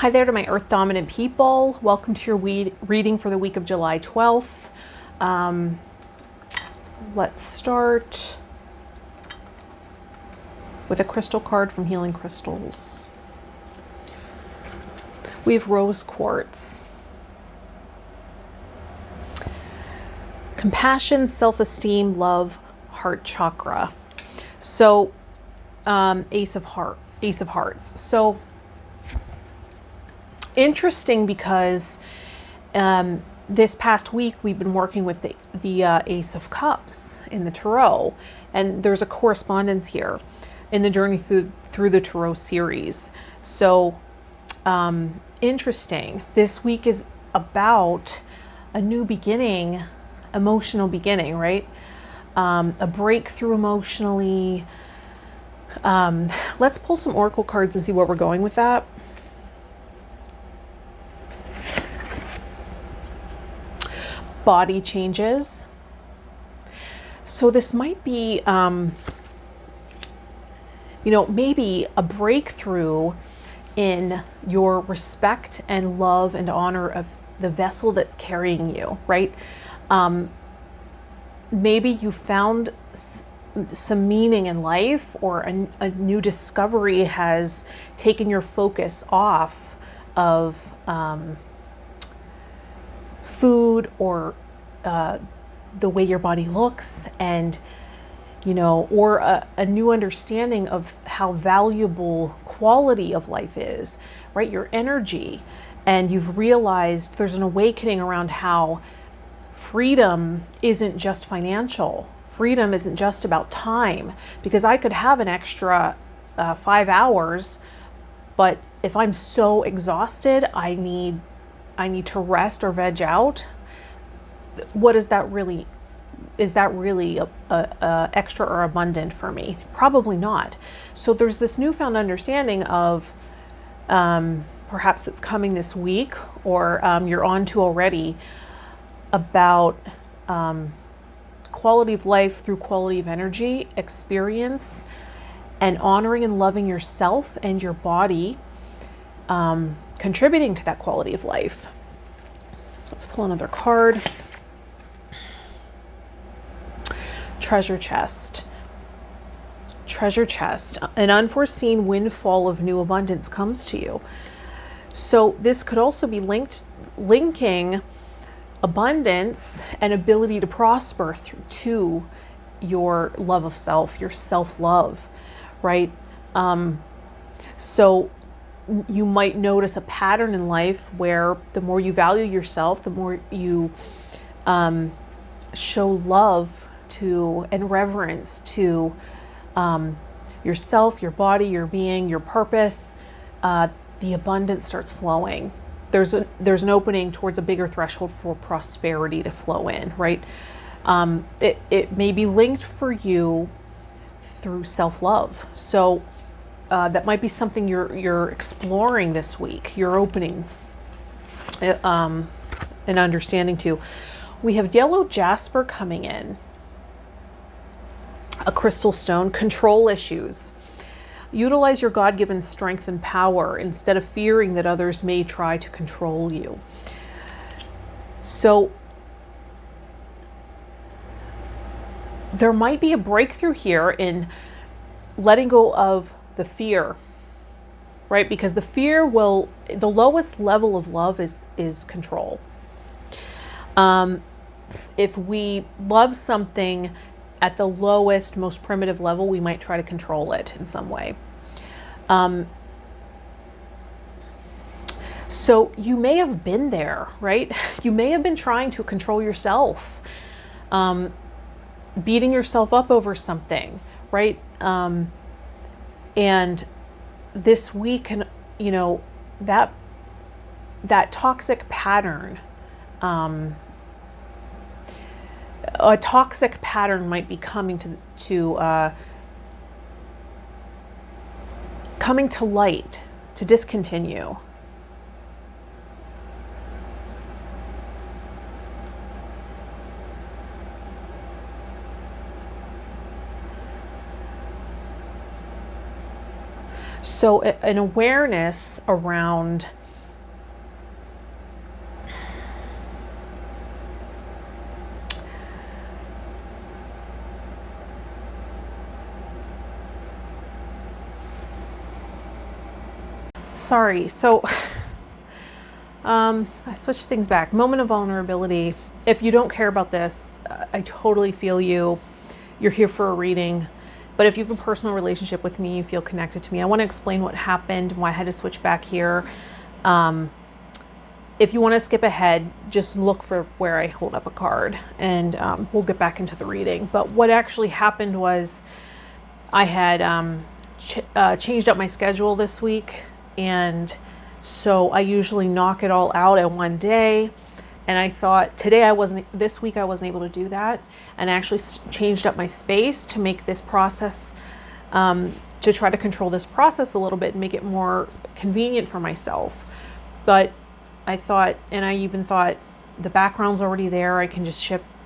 Hi there to my Earth Dominant people. Welcome to your reading for the week of July 12th. Let's start with a crystal card from Healing Crystals. We have rose quartz. Compassion, self-esteem, love, heart chakra. So, Ace of Hearts. So, interesting because this past week we've been working with the Ace of Cups in the Tarot, and there's a correspondence here in the journey through the Tarot series. So interesting. This week is about a new beginning, emotional beginning, right? A breakthrough emotionally. Let's pull some oracle cards and see where we're going with that. Body changes. So this might be, maybe a breakthrough in your respect and love and honor of the vessel that's carrying you, right? Maybe you found some meaning in life, or a new discovery has taken your focus off of food or the way your body looks, and or a new understanding of how valuable quality of life is, right? Your energy. And you've realized there's an awakening around how freedom isn't just financial. Freedom isn't just about time, because I could have an extra 5 hours, but if I'm so exhausted, I need to rest or veg out. What is that really? Is that really a extra or abundant for me? Probably not. So there's this newfound understanding of perhaps it's coming this week, or you're on to already, about quality of life through quality of energy, experience, and honoring and loving yourself and your body, contributing to that quality of life. Let's pull another card. Treasure chest. Treasure chest. An unforeseen windfall of new abundance comes to you. So this could also be linking abundance and ability to prosper to your love of self, your self-love, right? So you might notice a pattern in life where the more you value yourself, the more you show love to and reverence to yourself, your body, your being, your purpose, the abundance starts flowing. There's an opening towards a bigger threshold for prosperity to flow in, right? It may be linked for you through self-love. So that might be something you're exploring this week. You're opening an understanding to. We have yellow jasper coming in. A crystal stone. Control issues. Utilize your God-given strength and power instead of fearing that others may try to control you. So there might be a breakthrough here in letting go of the fear, right? Because the lowest level of love is control. If we love something at the lowest, most primitive level, we might try to control it in some way. So you may have been there, right? You may have been trying to control yourself, beating yourself up over something, right? And this week, that toxic pattern, a toxic pattern might be coming to light, to discontinue. So an awareness around Sorry. So I switched things back. Moment of vulnerability. If you don't care about this, I totally feel you. You're here for a reading. But if you have a personal relationship with me, you feel connected to me, I want to explain what happened, why I had to switch back here. If you want to skip ahead, just look for where I hold up a card, and we'll get back into the reading. But what actually happened was I had changed up my schedule this week, and so I usually knock it all out in one day. And I thought this week I wasn't able to do that, and I actually changed up my space to make this process, to try to control this process a little bit and make it more convenient for myself. But I thought, and I even thought, the background's already there. I can just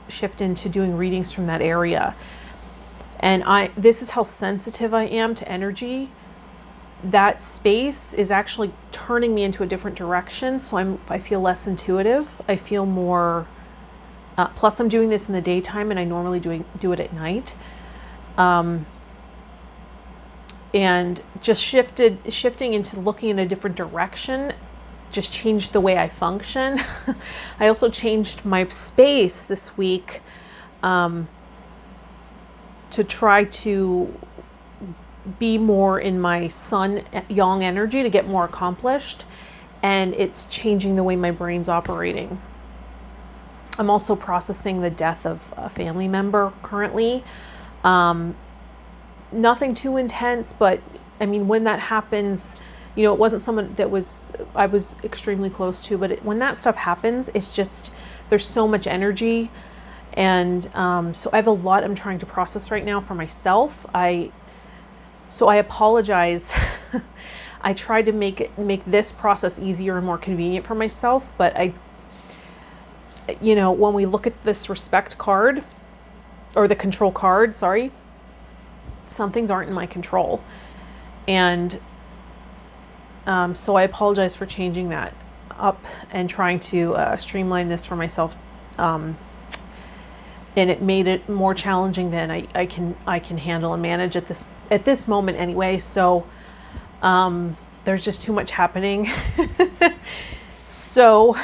shift into doing readings from that area. And this is how sensitive I am to energy. That space is actually turning me into a different direction. So I feel less intuitive. I feel more, plus I'm doing this in the daytime, and I normally do it at night. And just shifting into looking in a different direction just changed the way I function. I also changed my space this week to try to be more in my sun yang energy to get more accomplished, and it's changing the way my brain's operating. I'm also processing the death of a family member currently. Nothing too intense, but I mean, when that happens, you know, it wasn't someone that I was extremely close to, but when that stuff happens, it's just, there's so much energy. And so I have a lot I'm trying to process right now for myself. So I apologize. I tried to make this process easier and more convenient for myself, but when we look at this respect card, or the control card, sorry, some things aren't in my control. And so I apologize for changing that up and trying to streamline this for myself. And it made it more challenging than I can handle and manage at this moment anyway. So there's just too much happening. So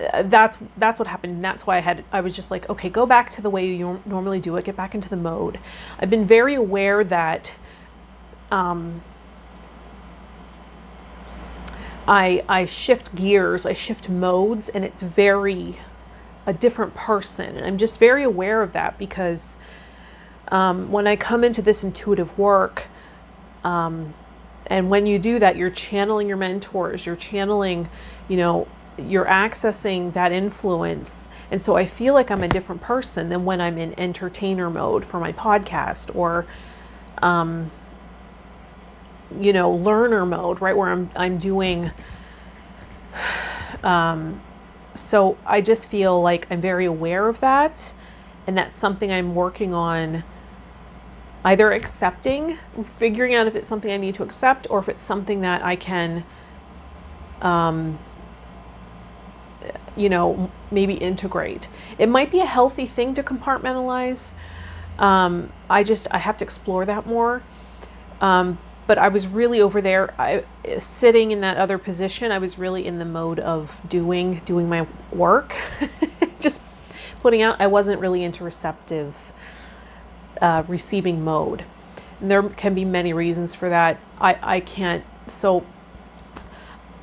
that's what happened. And that's why I was just like, okay, go back to the way you normally do it. Get back into the mode. I've been very aware that I shift gears, I shift modes, and it's a different person. And I'm just very aware of that because when I come into this intuitive work, and when you do that, you're channeling your mentors, you're channeling, you're accessing that influence. And so I feel like I'm a different person than when I'm in entertainer mode for my podcast, or learner mode, right, where I'm doing so I just feel like I'm very aware of that, and that's something I'm working on, either accepting, figuring out if it's something I need to accept, or if it's something that I can maybe integrate. It might be a healthy thing to compartmentalize. I have to explore that more. But I was really over there, sitting in that other position. I was really in the mode of doing my work, just putting out. I wasn't really into receptive, receiving mode. And there can be many reasons for that. I can't. So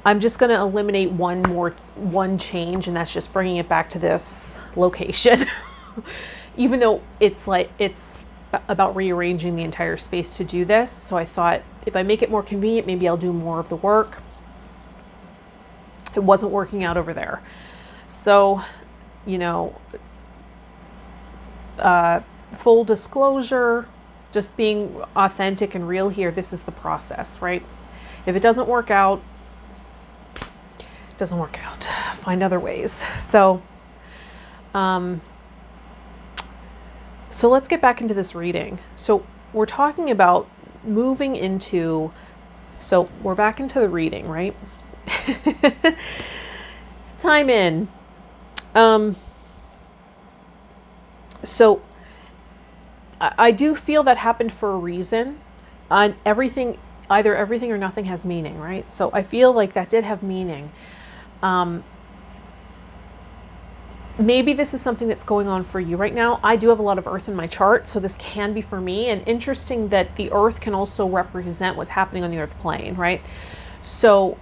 I'm just going to eliminate one change, and that's just bringing it back to this location. Even though it's about rearranging the entire space to do this. So I thought, if I make it more convenient, maybe I'll do more of the work. It wasn't working out over there. So, full disclosure, just being authentic and real here, this is the process, right? If it doesn't work out, it doesn't work out. Find other ways. So let's get back into this reading. So we're talking about moving into, so we're back into the reading, right? Time in. So I do feel that happened for a reason. Everything, either everything or nothing has meaning, right? So I feel like that did have meaning. Maybe this is something that's going on for you right now. I do have a lot of earth in my chart, so this can be for me. And interesting that the earth can also represent what's happening on the earth plane, right? So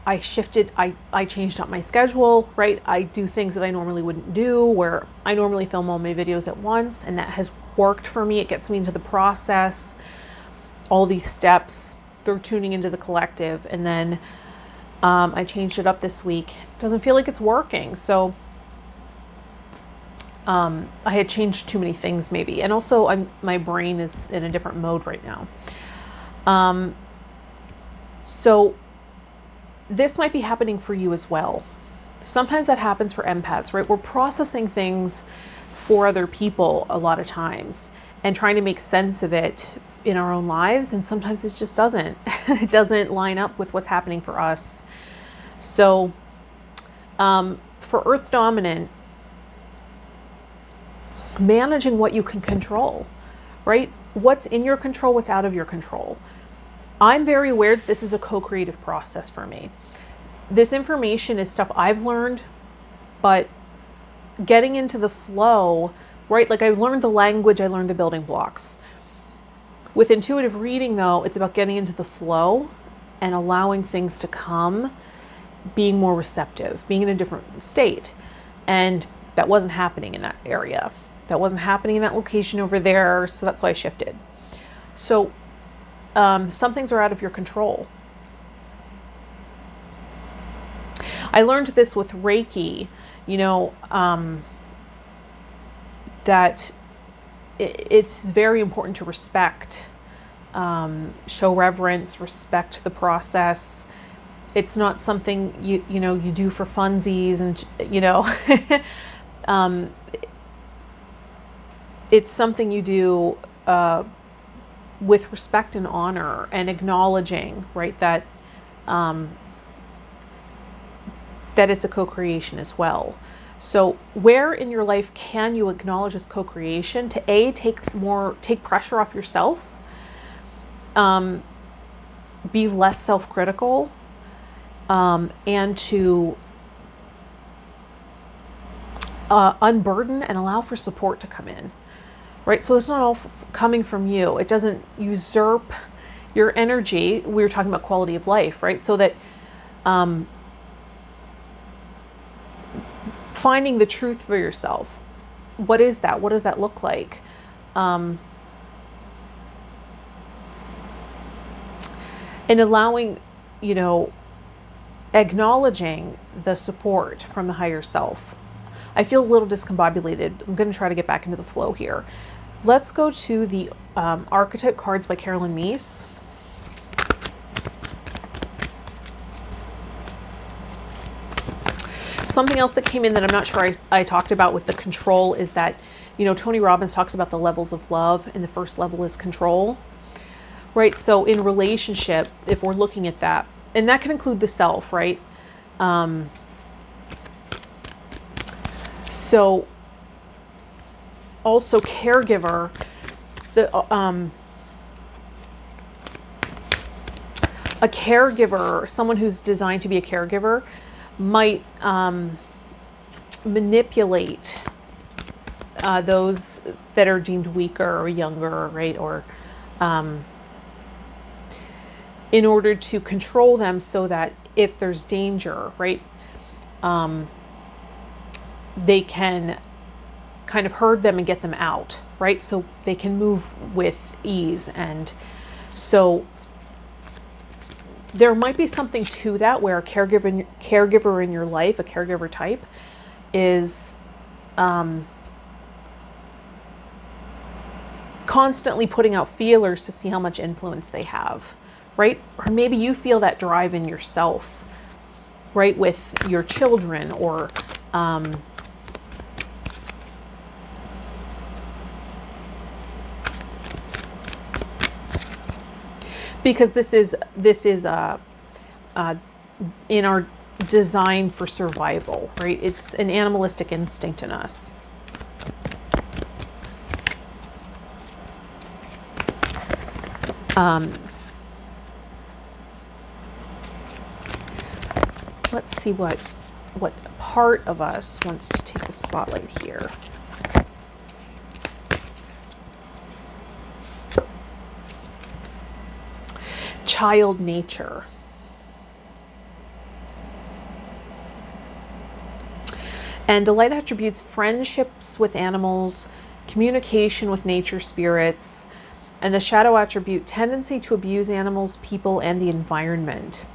I shifted, I changed up my schedule, right? I do things that I normally wouldn't do, where I normally film all my videos at once, and that has worked for me. It gets me into the process, all these steps through tuning into the collective. And then I changed it up this week. It doesn't feel like it's working. So I had changed too many things maybe. And also my brain is in a different mode right now. So this might be happening for you as well. Sometimes that happens for empaths, right? We're processing things for other people a lot of times and trying to make sense of it in our own lives. And sometimes it just doesn't. It doesn't line up with what's happening for us. So for Earth Dominant, managing what you can control, right? What's in your control, what's out of your control. I'm very aware that this is a co-creative process for me. This information is stuff I've learned, but getting into the flow, right? Like I've learned the language, I learned the building blocks. With intuitive reading though, it's about getting into the flow and allowing things to come, being more receptive, being in a different state. And that wasn't happening in that area. That wasn't happening in that location over there. So that's why I shifted. So some things are out of your control. I learned this with Reiki, that it's very important to respect, show reverence, respect the process. It's not something you do for funsies and, it's something you do with respect and honor and acknowledging, right, that that it's a co-creation as well. So where in your life can you acknowledge this co-creation to take pressure off yourself, be less self-critical, and to unburden and allow for support to come in, right? So it's not all coming from you. It doesn't usurp your energy. We were talking about quality of life, right? So that finding the truth for yourself. What is that? What does that look like? And allowing, acknowledging the support from the higher self. I feel a little discombobulated. I'm going to try to get back into the flow here. Let's go to the Archetype Cards by Carolyn Meese. Something else that came in that I'm not sure I talked about with the control is that, Tony Robbins talks about the levels of love, and the first level is control, right? So in relationship, if we're looking at that, and that can include the self, right? So also caregiver, a caregiver, someone who's designed to be a caregiver, might manipulate those that are deemed weaker or younger, right? Or in order to control them so that if there's danger, right, they can kind of herd them and get them out, right? So they can move with ease. And so there might be something to that where a caregiver in your life, a caregiver type, is constantly putting out feelers to see how much influence they have, right? Or maybe you feel that drive in yourself, right, with your children, or because this is in our design for survival, right? It's an animalistic instinct in us. Let's see what part of us wants to take the spotlight here. Child nature. And the light attributes friendships with animals, communication with nature spirits, and the shadow attribute tendency to abuse animals, people, and the environment.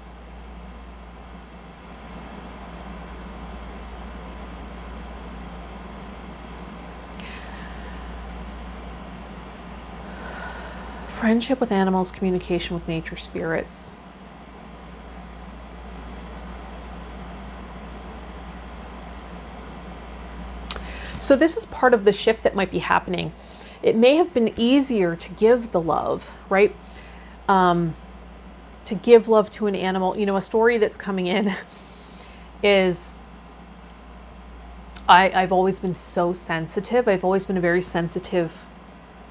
Friendship with animals, communication with nature spirits. So this is part of the shift that might be happening. It may have been easier to give the love, right? To give love to an animal. You know, a story that's coming in is I've always been so sensitive. I've always been a very sensitive,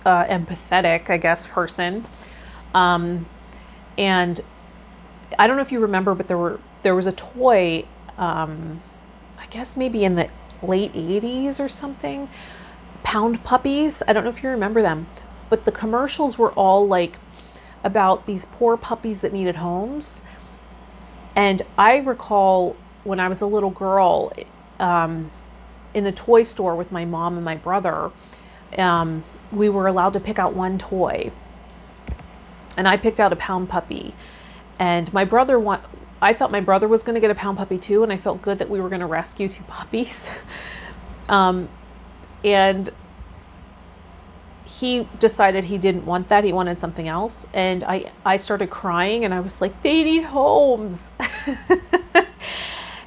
empathetic, I guess, person. And I don't know if you remember, but there was a toy, I guess maybe in the late 80s or something, Pound Puppies. I don't know if you remember them, but the commercials were all like about these poor puppies that needed homes. And I recall when I was a little girl, in the toy store with my mom and my brother, we were allowed to pick out one toy. And I picked out a Pound Puppy. And my brother I thought my brother was going to get a Pound Puppy too, and I felt good that we were going to rescue two puppies. And he decided he didn't want that. He wanted something else. And I started crying, and I was like, they need homes.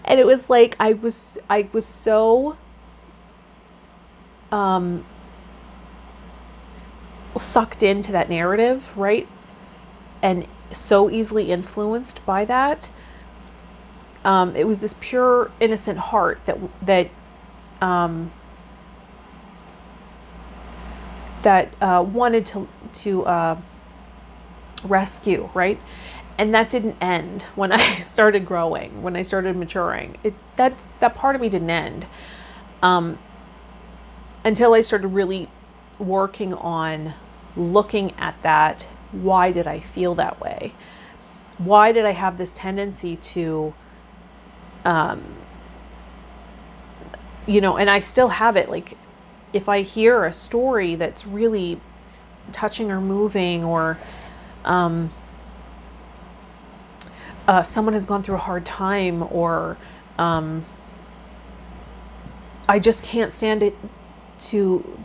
And it was like, I was so sucked into that narrative, right? And so easily influenced by that. It was this pure, innocent heart that wanted to rescue, right? And that didn't end when I started growing, when I started maturing. That part of me didn't end until I started really working on looking at that. Why did I feel that way? Why did I have this tendency to, and I still have it. Like, if I hear a story that's really touching or moving, or someone has gone through a hard time, or I just can't stand it to,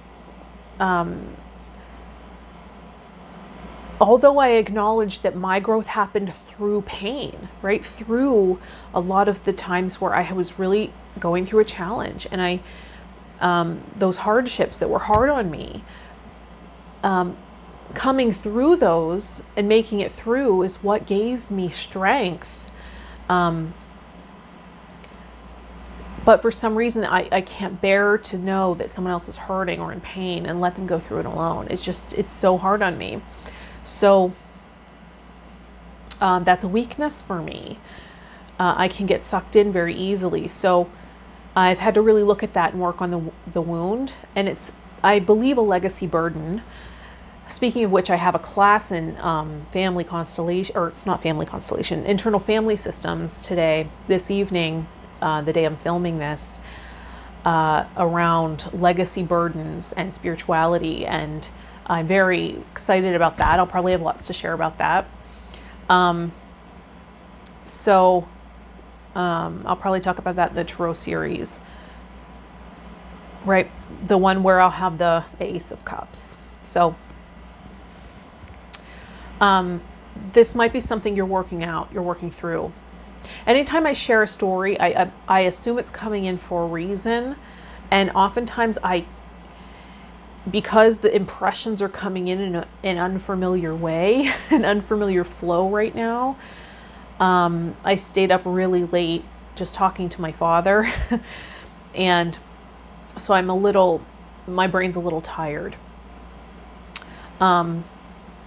although I acknowledge that my growth happened through pain, right? Through a lot of the times where I was really going through a challenge, and those hardships that were hard on me, coming through those and making it through is what gave me strength. But for some reason, I can't bear to know that someone else is hurting or in pain and let them go through it alone. It's so hard on me. So that's a weakness for me. I can get sucked in very easily. So I've had to really look at that and work on the wound. And it's, I believe, a legacy burden. Speaking of which, I have a class in family constellation, or not family constellation, internal family systems this evening, the day I'm filming this, around legacy burdens and spirituality. And I'm very excited about that. I'll probably have lots to share about that. So I'll probably talk about that in the Tarot series, right? The one where I'll have the Ace of Cups. So this might be something you're working through. Anytime I share a story, I assume it's coming in for a reason. And oftentimes because the impressions are coming in an unfamiliar way, an unfamiliar flow right now, I stayed up really late just talking to my father. And so my brain's a little tired.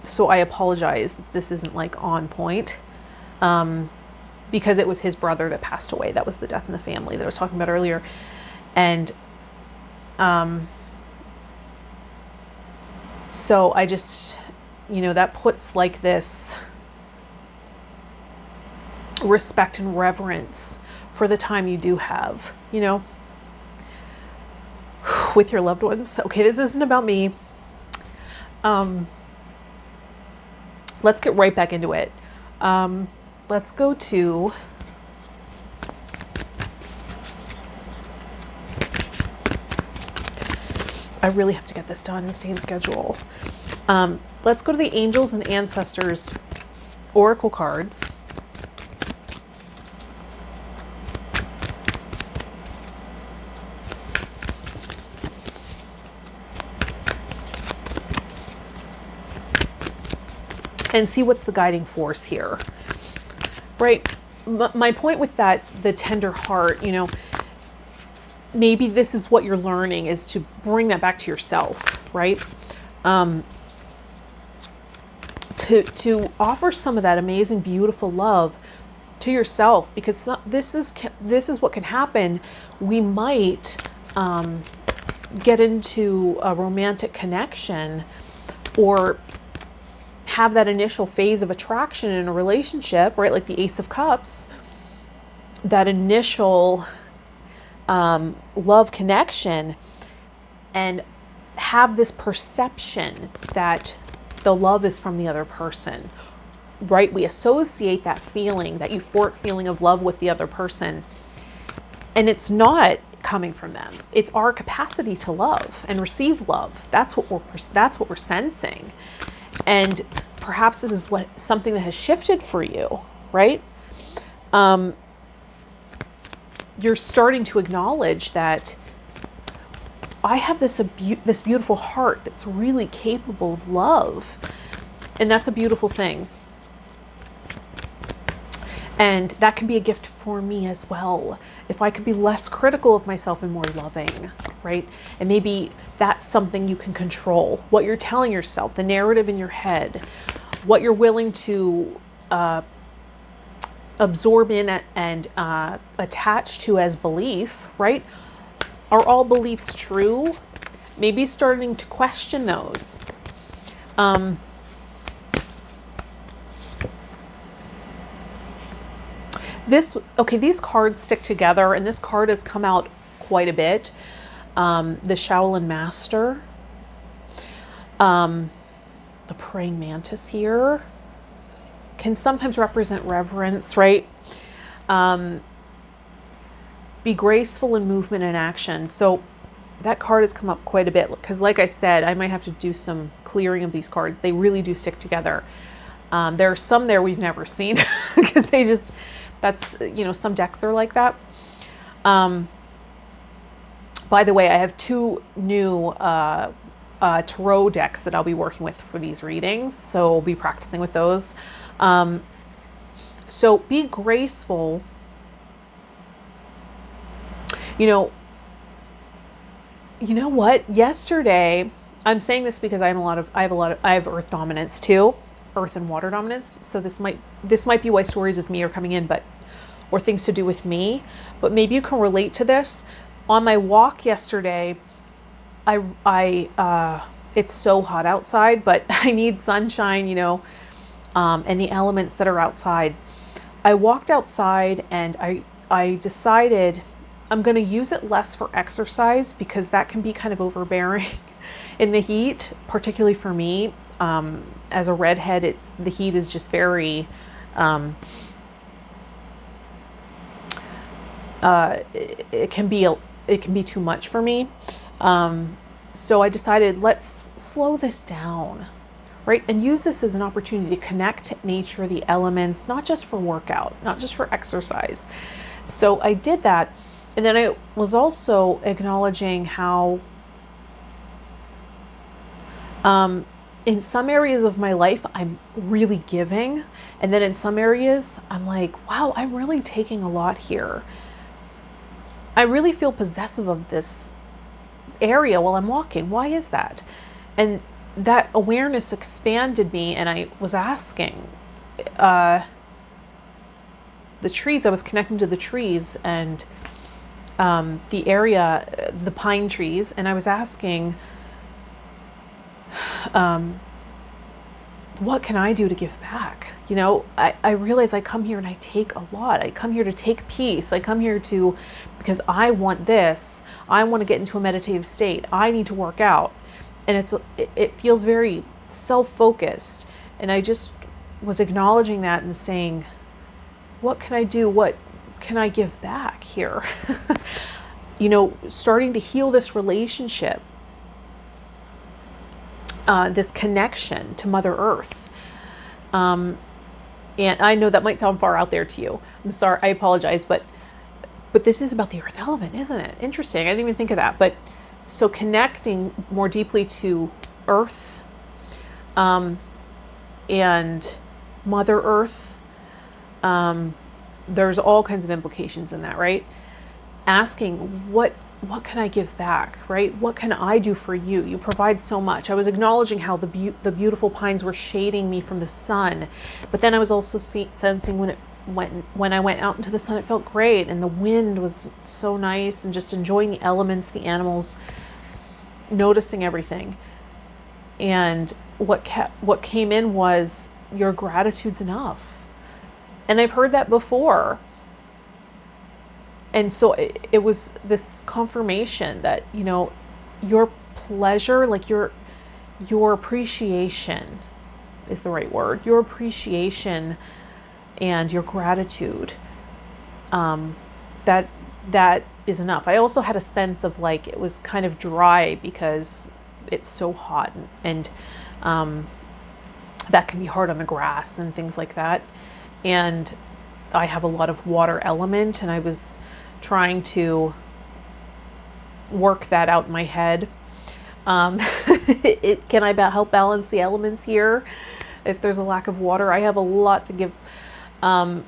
So I apologize that this isn't like on point, because it was his brother that passed away. That was the death in the family that I was talking about earlier. And so I just, that puts like this respect and reverence for the time you do have, with your loved ones. Okay, this isn't about me. Let's get right back into it. Let's go to I really have to get this done and stay in schedule. Let's go to the Angels and Ancestors Oracle cards. And see what's the guiding force here, right? My point with that, the tender heart, maybe this is what you're learning, is to bring that back to yourself, right? To offer some of that amazing, beautiful love to yourself, because this is what can happen. We might get into a romantic connection or have that initial phase of attraction in a relationship, right? Like the Ace of Cups, that initial love connection, and have this perception that the love is from the other person, right? We associate that feeling, that euphoric feeling of love, with the other person, and it's not coming from them. It's our capacity to love and receive love. That's what we're sensing. And perhaps this is something that has shifted for you, right? You're starting to acknowledge that I have this beautiful heart that's really capable of love, and that's a beautiful thing. And that can be a gift for me as well. If I could be less critical of myself and more loving, right? And maybe that's something you can control. What you're telling yourself, the narrative in your head, what you're willing to absorb in and attach to as belief, right? Are all beliefs true? Maybe starting to question those. These cards stick together, and this card has come out quite a bit. The Shaolin Master, the Praying Mantis here can sometimes represent reverence, right? Be graceful in movement and action. So that card has come up quite a bit, because like I said, I might have to do some clearing of these cards. They really do stick together. There are some there we've never seen because some decks are like that. By the way, I have 2 new tarot decks that I'll be working with for these readings, so I'll be practicing with those. So be graceful. You know what? Yesterday, I'm saying this because I have earth dominance too, earth and water dominance. So this might be why stories of me are coming in, or things to do with me. But maybe you can relate to this. On my walk yesterday, it's so hot outside, but I need sunshine, and the elements that are outside. I walked outside and I decided I'm going to use it less for exercise, because that can be kind of overbearing in the heat, particularly for me. As a redhead, the heat is just very, it can be too much for me. So I decided, let's slow this down, right? And use this as an opportunity to connect to nature, the elements, not just for workout, not just for exercise. So I did that. And then I was also acknowledging how in some areas of my life, I'm really giving. And then in some areas, I'm like, wow, I'm really taking a lot here. I really feel possessive of this area while I'm walking. Why is that? And that awareness expanded me, and I was asking the trees, I was connecting to the trees and the area, the pine trees, and I was asking, what can I do to give back? You know, I realize I come here and I take a lot. I come here to take peace. I come here because I want this. I want to get into a meditative state. I need to work out. And it feels very self-focused. And I just was acknowledging that and saying, what can I do? What can I give back here? You know, starting to heal this relationship, this connection to Mother Earth. And I know that might sound far out there to you. I'm sorry, I apologize, but this is about the earth element, isn't it? Interesting. I didn't even think of that. But so connecting more deeply to Earth, and Mother Earth, there's all kinds of implications in that, right? Asking what can I give back, right? What can I do for you? You provide so much. I was acknowledging how the beautiful pines were shading me from the sun, but then I was also sensing when I went out into the sun, it felt great, and the wind was so nice, and just enjoying the elements, the animals, noticing everything. And what came in was, your gratitude's enough. And I've heard that before. And so it was this confirmation that, you know, your pleasure, like your appreciation is the right word, your appreciation and your gratitude, that is enough. I also had a sense of like, it was kind of dry because it's so hot, and that can be hard on the grass and things like that. And I have a lot of water element, and I was trying to work that out in my head. Can I help balance the elements here? If there's a lack of water, I have a lot to give of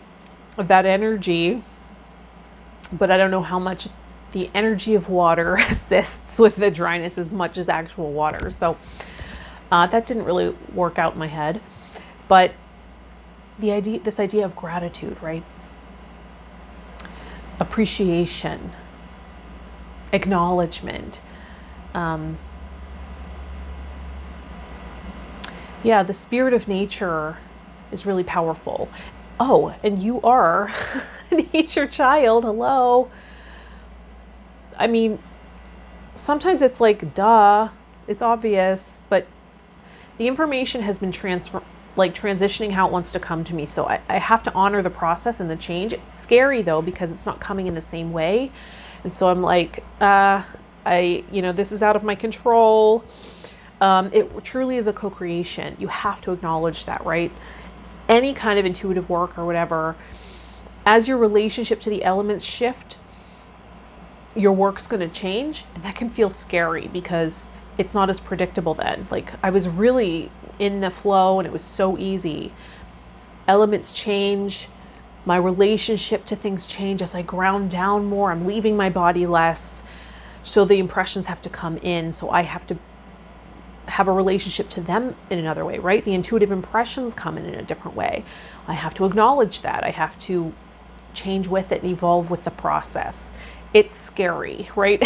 that energy, but I don't know how much the energy of water assists with the dryness as much as actual water. So that didn't really work out in my head. But this idea of gratitude, right? Appreciation, acknowledgement. Yeah, the spirit of nature is really powerful. Oh, and you are a nature child. Hello. I mean, sometimes it's like, duh, it's obvious, but the information has been transitioning how it wants to come to me. So I have to honor the process and the change. It's scary though, because it's not coming in the same way. And so I'm like, this is out of my control. It truly is a co-creation. You have to acknowledge that, right? Any kind of intuitive work or whatever, as your relationship to the elements shift, your work's going to change, and that can feel scary because it's not as predictable then. Like, I was really in the flow and it was so easy. Elements change, my relationship to things change as I ground down more. I'm leaving my body less, so the impressions have to come in, so I have to have a relationship to them in another way, right? The intuitive impressions come in a different way. I have to acknowledge that. I have to change with it and evolve with the process. It's scary, right?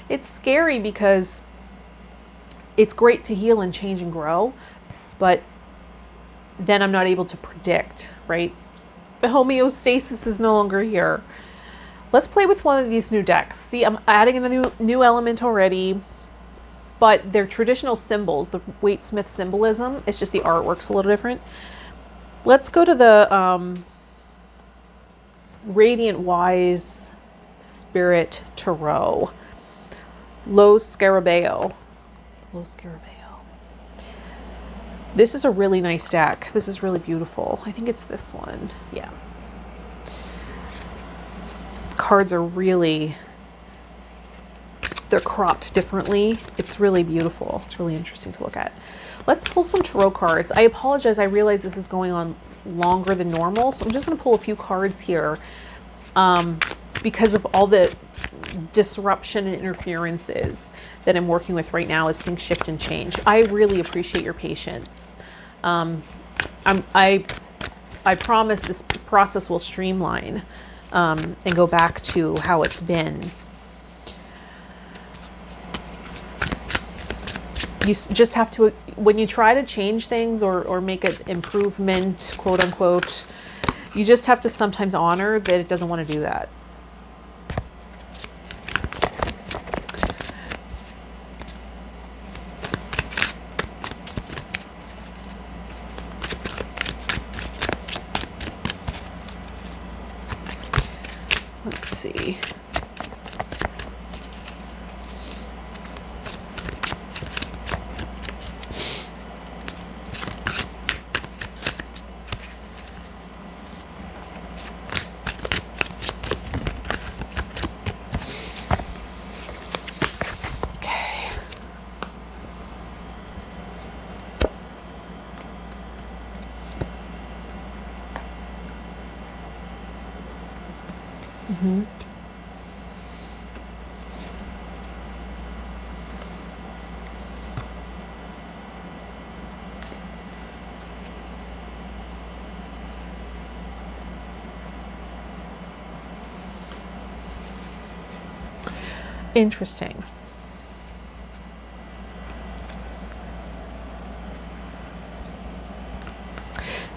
It's scary because it's great to heal and change and grow, but then I'm not able to predict, right? The homeostasis is no longer here. Let's play with one of these new decks. See, I'm adding a new element already, but they're traditional symbols, the Waite-Smith symbolism. It's just the artwork's a little different. Let's go to the Radiant Wise Spirit Tarot. Lo Scarabeo. This is a really nice deck. This is really beautiful. I think it's this one. Yeah. Cards are really, they're cropped differently. It's really beautiful. It's really interesting to look at. Let's pull some tarot cards. I apologize. I realize this is going on longer than normal, so I'm just going to pull a few cards here because of all the disruption and interferences that I'm working with right now as things shift and change. I really appreciate your patience. I promise this process will streamline and go back to how it's been. You just have to, when you try to change things or make an improvement, quote unquote, you just have to sometimes honor that it doesn't want to do that. Let's see. Mm-hmm. Interesting.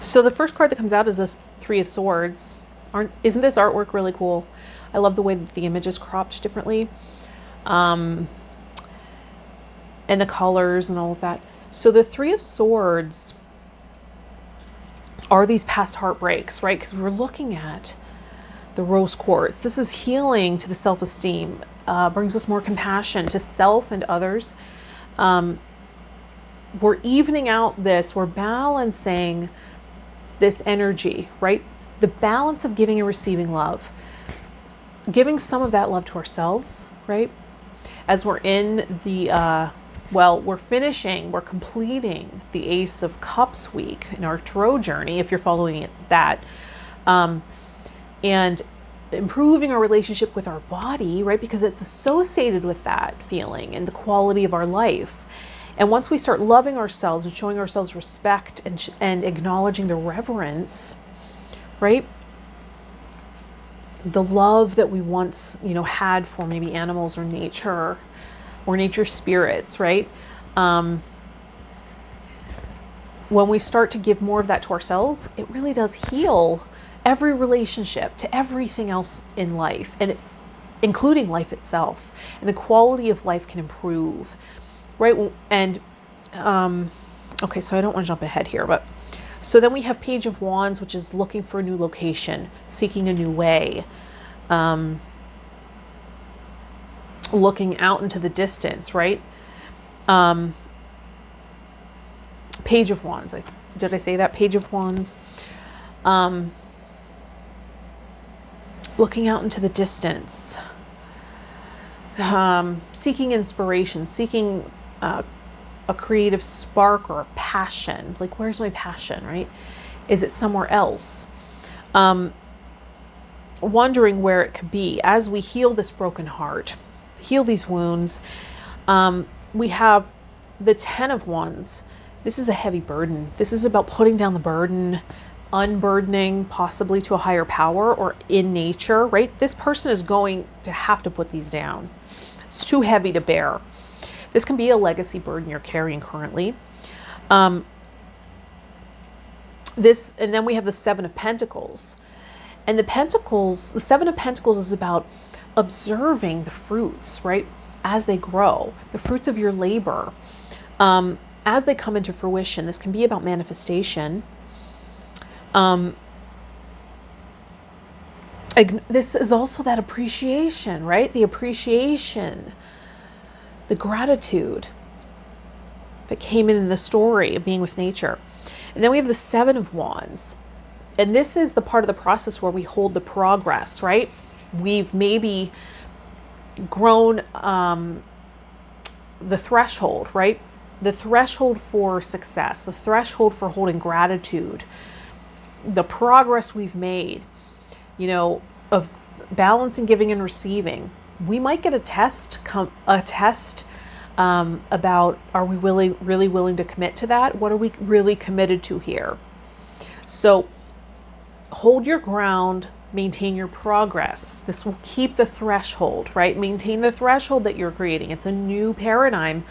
So the first card that comes out is the Three of Swords. Isn't this artwork really cool? I love the way that the image is cropped differently. And the colors and all of that. So the Three of Swords are these past heartbreaks, right? Because we're looking at the rose quartz. This is healing to the self-esteem, brings us more compassion to self and others. We're evening out this, we're balancing this energy, right? The balance of giving and receiving love. Giving some of that love to ourselves, right? As we're in the, we're completing the Ace of Cups week in our tarot journey, if you're following that. And improving our relationship with our body, right? Because it's associated with that feeling and the quality of our life. And once we start loving ourselves and showing ourselves respect and acknowledging the reverence, right? The love that we once, had for maybe animals or nature spirits, right? When we start to give more of that to ourselves, it really does heal every relationship to everything else in life, and including life itself. And the quality of life can improve, right? And, okay, so I don't want to jump ahead here, but so then we have Page of Wands, which is looking for a new location, seeking a new way, looking out into the distance, right? Page of Wands. Did I say that? Page of Wands. Looking out into the distance, seeking inspiration, seeking a creative spark or a passion. Like, where's my passion, right? Is it somewhere else? Wondering where it could be as we heal this broken heart, heal these wounds. We have the Ten of Wands. This is a heavy burden. This is about putting down the burden, unburdening possibly to a higher power or in nature, right? This person is going to have to put these down. It's too heavy to bear. This can be a legacy burden you're carrying currently. And then we have the Seven of Pentacles. And the Seven of Pentacles is about observing the fruits, right? As they grow, the fruits of your labor, as they come into fruition. This can be about manifestation. This is also that appreciation, right? The appreciation, the gratitude that came in the story of being with nature. And then we have the Seven of Wands. And this is the part of the process where we hold the progress, right? We've maybe grown the threshold, right? The threshold for success, the threshold for holding gratitude, the progress we've made, of balancing giving and receiving. we might get a test, about, are we really willing to commit to that? What are we really committed to here? So hold your ground, maintain your progress. This will keep the threshold, right? Maintain the threshold that you're creating. It's a new paradigm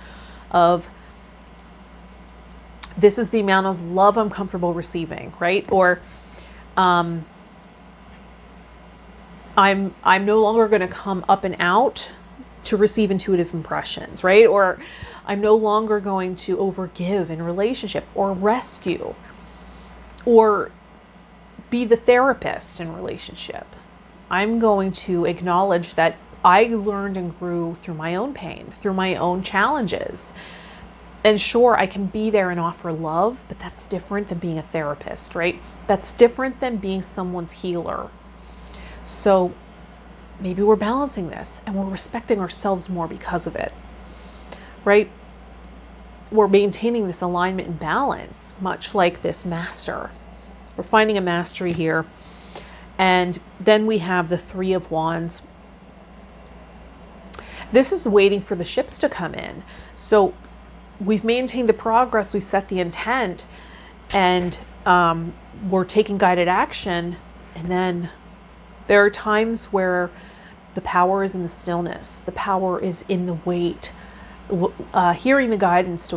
of, this is the amount of love I'm comfortable receiving, right? Or I'm no longer going to come up and out to receive intuitive impressions, right? Or I'm no longer going to overgive in relationship or rescue or be the therapist in relationship. I'm going to acknowledge that I learned and grew through my own pain, through my own challenges. And sure, I can be there and offer love, but that's different than being a therapist, right? That's different than being someone's healer. So maybe we're balancing this and we're respecting ourselves more because of it, right? We're maintaining this alignment and balance, much like this master. We're finding a mastery here. And then we have the Three of Wands. This is waiting for the ships to come in. So we've maintained the progress, we set the intent, and we're taking guided action. And then there are times where the power is in the stillness. The power is in the wait, hearing the guidance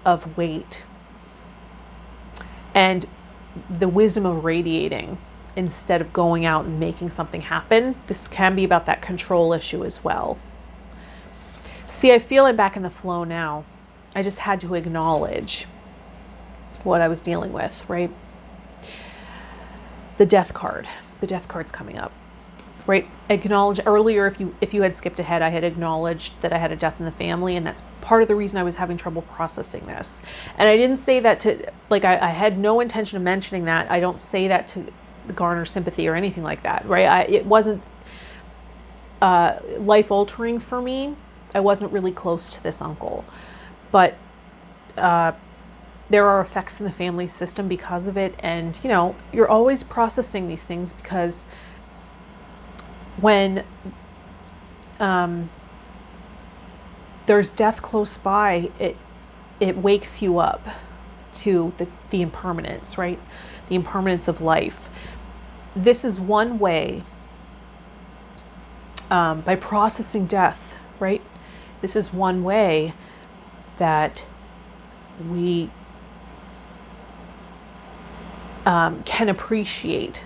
of wait, and the wisdom of radiating instead of going out and making something happen. This can be about that control issue as well. See, I feel I'm back in the flow now. I just had to acknowledge what I was dealing with, right? The death card. The death card's coming up, right? Acknowledge earlier, if you had skipped ahead, I had acknowledged that I had a death in the family, and that's part of the reason I was having trouble processing this. And I didn't say that to, like, I had no intention of mentioning that. I don't say that to garner sympathy or anything like that, right? It wasn't life altering for me. I wasn't really close to this uncle. But there are effects in the family system because of it. And, you know, you're always processing these things, because when there's death close by, it wakes you up to the impermanence, right? The impermanence of life. This is one way, by processing death, right? This is one way that we can appreciate,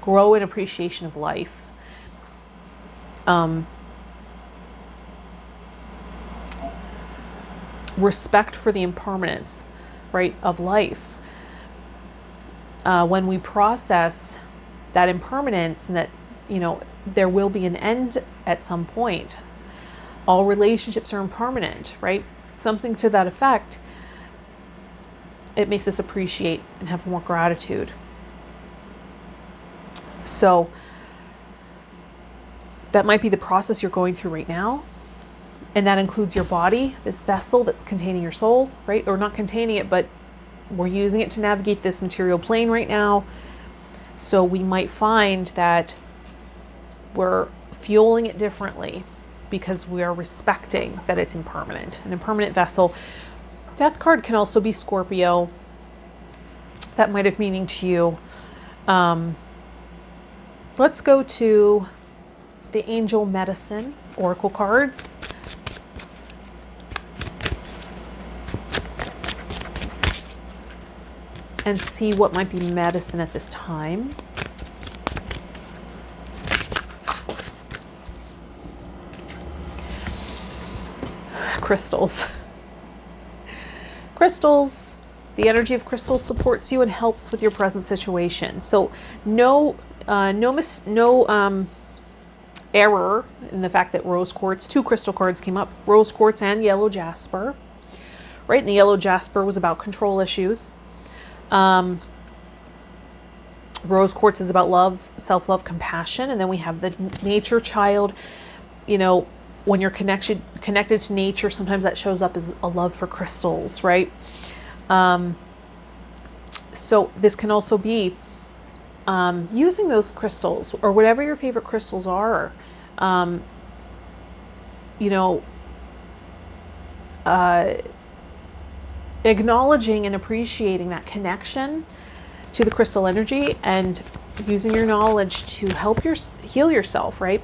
grow in appreciation of life. Respect for the impermanence, right, of life. When we process that impermanence, and that, you know, there will be an end at some point. All relationships are impermanent, right? Something to that effect. It makes us appreciate and have more gratitude. So that might be the process you're going through right now. And that includes your body, this vessel that's containing your soul, right? Or not containing it, but we're using it to navigate this material plane right now. So we might find that we're fueling it differently because we are respecting that it's impermanent, an impermanent vessel. Death card can also be Scorpio. That might have meaning to you. Let's go to the Angel Medicine Oracle cards. And see what might be medicine at this time. Crystals. Crystals, the energy of crystals supports you and helps with your present situation. So no error in the fact that rose quartz, two crystal cards came up, rose quartz and yellow jasper, right? And the yellow jasper was about control issues. Rose quartz is about love, self-love, compassion. And then we have the nature child. You know, when you're connected to nature, sometimes that shows up as a love for crystals, right? So this can also be using those crystals or whatever your favorite crystals are you know, acknowledging and appreciating that connection to the crystal energy and using your knowledge to help heal yourself, right?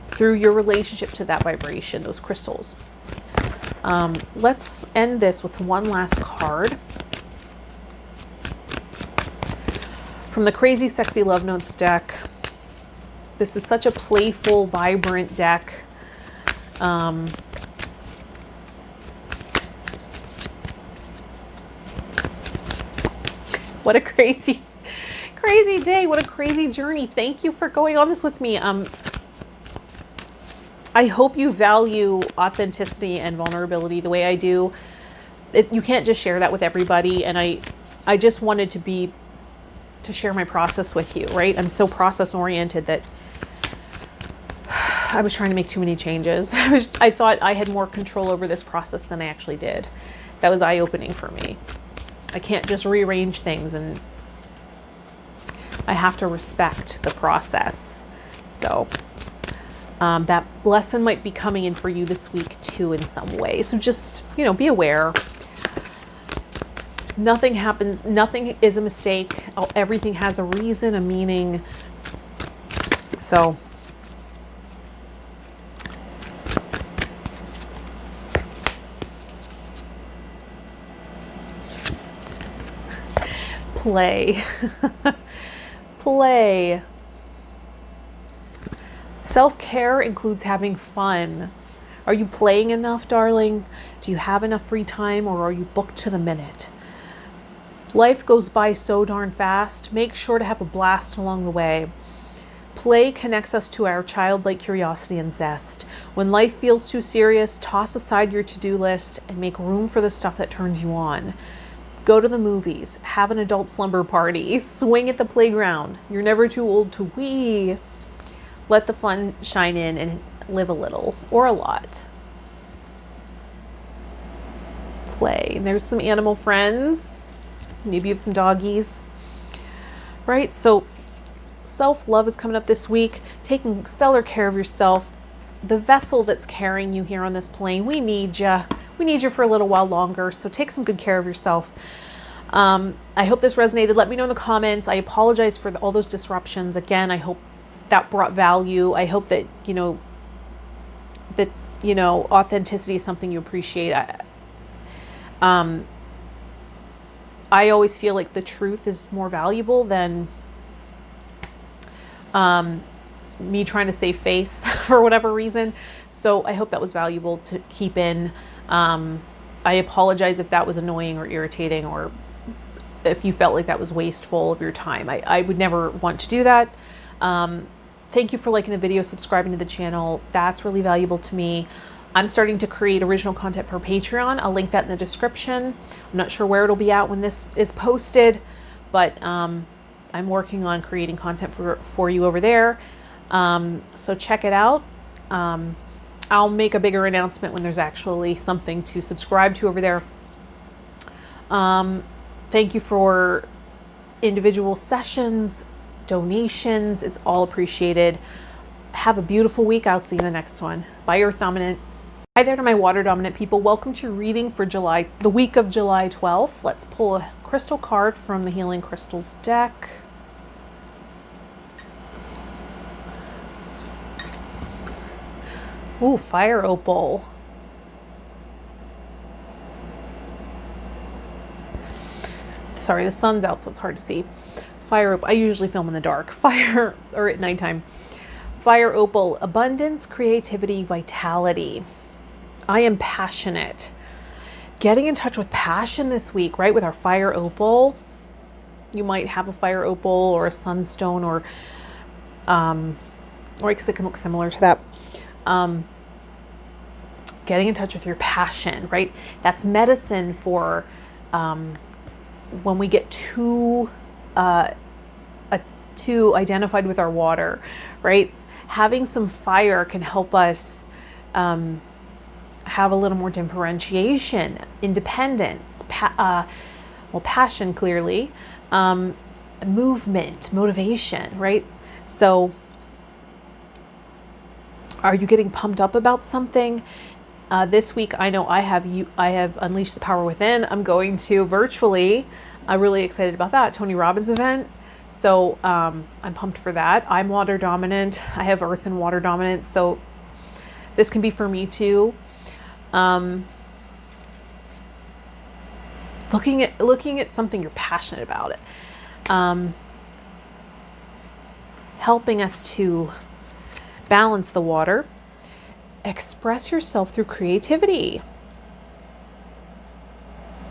Through your relationship to that vibration, those crystals. Let's end this with one last card from the Crazy Sexy Love Notes deck. This is such a playful, vibrant deck. What a crazy day. What a crazy journey. Thank you for going on this with me. I hope you value authenticity and vulnerability the way I do. You can't just share that with everybody. And I just wanted to share my process with you, right? I'm so process oriented that I was trying to make too many changes. I thought I had more control over this process than I actually did. That was eye-opening for me. I can't just rearrange things, and I have to respect the process. So that lesson might be coming in for you this week too in some way. So just, be aware. Nothing happens. Nothing is a mistake. Everything has a reason, a meaning. So play. Play. Self-care includes having fun. Are you playing enough, darling? Do you have enough free time, or are you booked to the minute? Life goes by so darn fast. Make sure to have a blast along the way. Play connects us to our childlike curiosity and zest. When life feels too serious, toss aside your to-do list and make room for the stuff that turns you on. Go to the movies, have an adult slumber party, swing at the playground. You're never too old to wee. Let the fun shine in and live a little or a lot. Play. And there's some animal friends. Maybe you have some doggies, right? So self-love is coming up this week. Taking stellar care of yourself. The vessel that's carrying you here on this plane, we need you. We need you for a little while longer. So take some good care of yourself. I hope this resonated. Let me know in the comments. I apologize for all those disruptions. Again, I hope that brought value. I hope that, authenticity is something you appreciate. I always feel like the truth is more valuable than me trying to save face for whatever reason. So I hope that was valuable to keep in. I apologize if that was annoying or irritating, or if you felt like that was wasteful of your time. I would never want to do that. Thank you for liking the video, subscribing to the channel. That's really valuable to me. I'm starting to create original content for Patreon. I'll link that in the description. I'm not sure where it'll be at when this is posted, but I'm working on creating content for you over there. So check it out. I'll make a bigger announcement when there's actually something to subscribe to over there. Thank you for individual sessions, donations. It's all appreciated. Have a beautiful week. I'll see you in the next one. Bye, Earth Dominant. Hi there to my Water Dominant people. Welcome to your reading for the week of July 12th. Let's pull a crystal card from the Healing Crystals deck. Ooh, Fire Opal. Sorry, the sun's out, so it's hard to see. Fire Opal. I usually film in the dark. Fire, or at nighttime. Fire Opal. Abundance, creativity, vitality. I am passionate. Getting in touch with passion this week, right? With our Fire Opal. You might have a Fire Opal or a Sunstone, or because it can look similar to that. Getting in touch with your passion, right? That's medicine for when we get too identified with our water, right? Having some fire can help us have a little more differentiation, independence, passion, clearly, movement, motivation, right? So Are you getting pumped up about something? This week, I know I have Unleashed the Power Within. I'm going to virtually. I'm really excited about that Tony Robbins event. So I'm pumped for that. I'm water dominant. I have earth and water dominance. So this can be for me too. Looking at something you're passionate about it. Helping us to balance the water. Express yourself through creativity.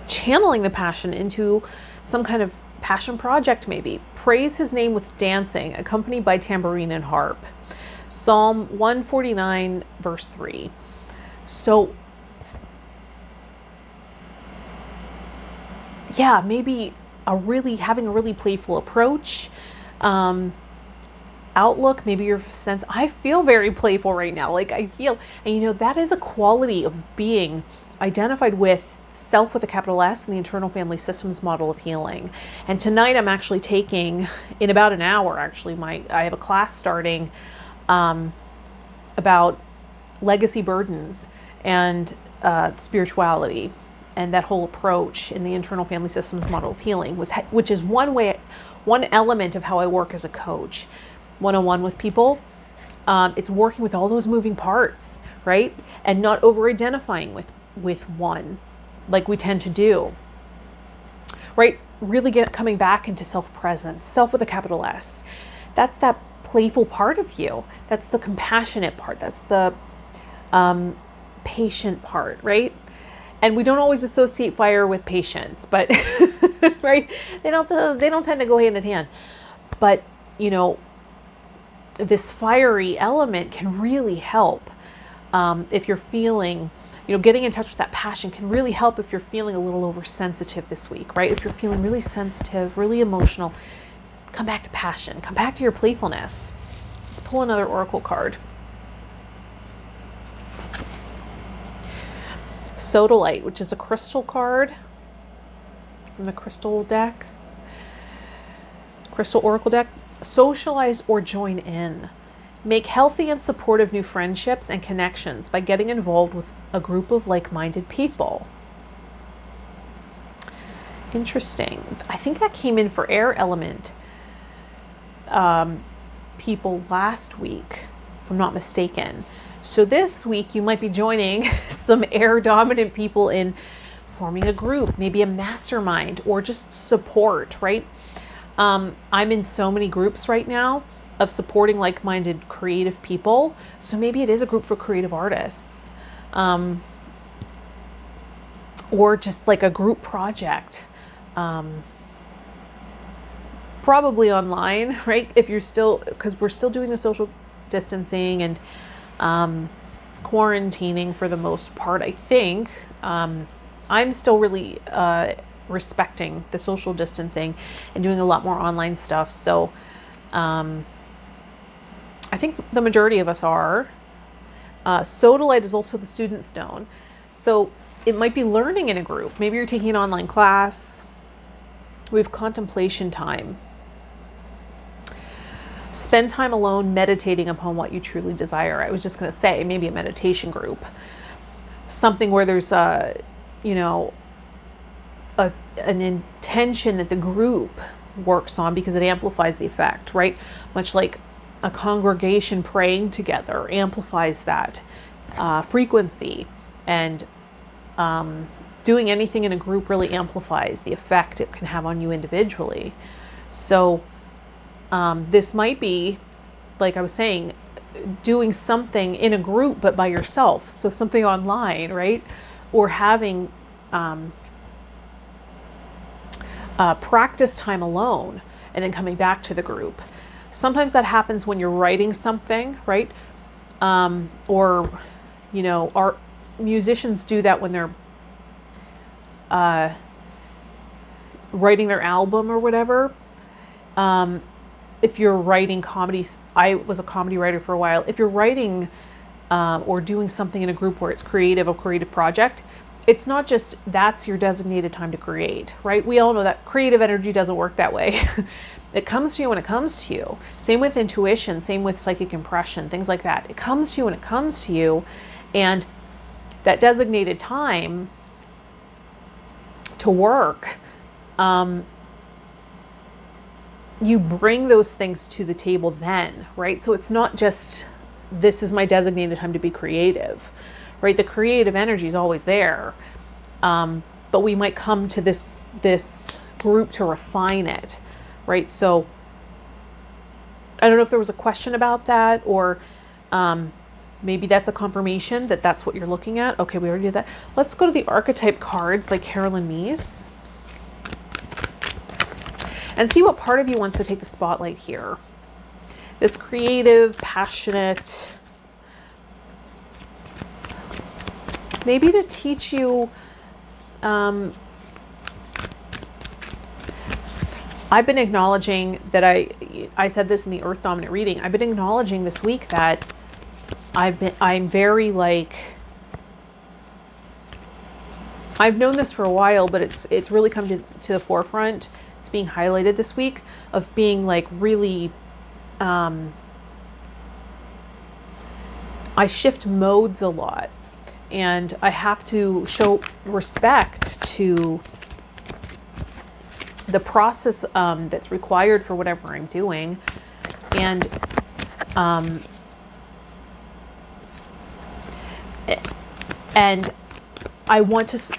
Channeling the passion into some kind of passion project maybe. Praise his name with dancing, accompanied by tambourine and harp. Psalm 149, verse 3. So, yeah, maybe having a really playful approach. Outlook, maybe your sense, I feel very playful right now. And that is a quality of being identified with self with a capital S and the internal family systems model of healing. And tonight I'm actually taking, in about an hour, I have a class starting about legacy burdens and spirituality and that whole approach in the internal family systems model of healing, which is one element of how I work as a coach. One-on-one with people. It's working with all those moving parts, right? And not over-identifying with one, like we tend to do, right? Really coming back into self-presence, self with a capital S. That's that playful part of you. That's the compassionate part. That's the patient part, right? And we don't always associate fire with patience, but right? They don't tend to go hand in hand. But this fiery element can really help if you're feeling, getting in touch with that passion can really help if you're feeling a little oversensitive this week, right? If you're feeling really sensitive, really emotional, come back to passion, come back to your playfulness. Let's pull another oracle card. Sodalite, which is a crystal card from the crystal oracle deck. Socialize or join in. Make healthy and supportive new friendships and connections by getting involved with a group of like-minded people. Interesting. I think that came in for air element people last week, if I'm not mistaken. So this week you might be joining some air dominant people in forming a group, maybe a mastermind or just support, right? I'm in so many groups right now of supporting like-minded creative people. So maybe it is a group for creative artists, or just like a group project, probably online, right? Because we're still doing the social distancing and quarantining for the most part, I think. I'm still really respecting the social distancing and doing a lot more online stuff. So I think the majority of us are. Sodalite is also the student stone. So it might be learning in a group. Maybe you're taking an online class. We have contemplation time. Spend time alone meditating upon what you truly desire. I was just going to say maybe a meditation group. Something where there's an intention that the group works on because it amplifies the effect, right? Much like a congregation praying together amplifies that frequency, and doing anything in a group really amplifies the effect it can have on you individually. So this might be, like I was saying, doing something in a group but by yourself. So something online, right? Or having practice time alone and then coming back to the group. Sometimes that happens when you're writing something, right? Or our musicians do that when they're writing their album or whatever. If you're writing comedy, I was a comedy writer for a while. If you're writing or doing something in a group where it's a creative project, it's not just that's your designated time to create, right? We all know that creative energy doesn't work that way. It comes to you when it comes to you. Same with intuition, same with psychic impression, things like that. It comes to you when it comes to you. And that designated time to work, you bring those things to the table then, right? So it's not just, this is my designated time to be creative, right? The creative energy is always there. But we might come to this group to refine it, right? So I don't know if there was a question about that, or maybe that's a confirmation that that's what you're looking at. Okay, we already did that. Let's go to the Archetype Cards by Carolyn Meese and see what part of you wants to take the spotlight here. This creative, passionate, maybe to teach you, I've been acknowledging that I said this in the Earth Dominant reading. I've been acknowledging this week that I'm very like, I've known this for a while, but it's really come to the forefront. It's being highlighted this week of being like really, I shift modes a lot, and I have to show respect to the process that's required for whatever I'm doing. And I want to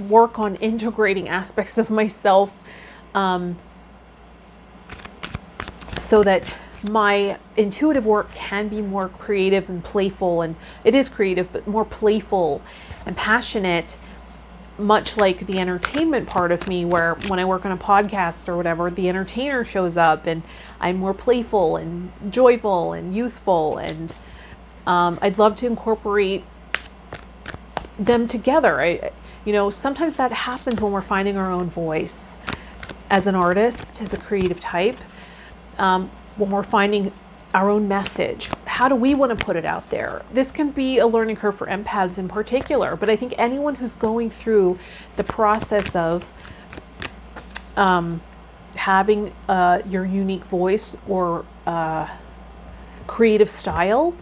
work on integrating aspects of myself so that my intuitive work can be more creative and playful, and it is creative, but more playful and passionate, much like the entertainment part of me, where when I work on a podcast or whatever, the entertainer shows up and I'm more playful and joyful and youthful, and I'd love to incorporate them together. Sometimes that happens when we're finding our own voice as an artist, as a creative type, when we're finding our own message. How do we want to put it out there? This can be a learning curve for empaths in particular, but I think anyone who's going through the process of having your unique voice or creative style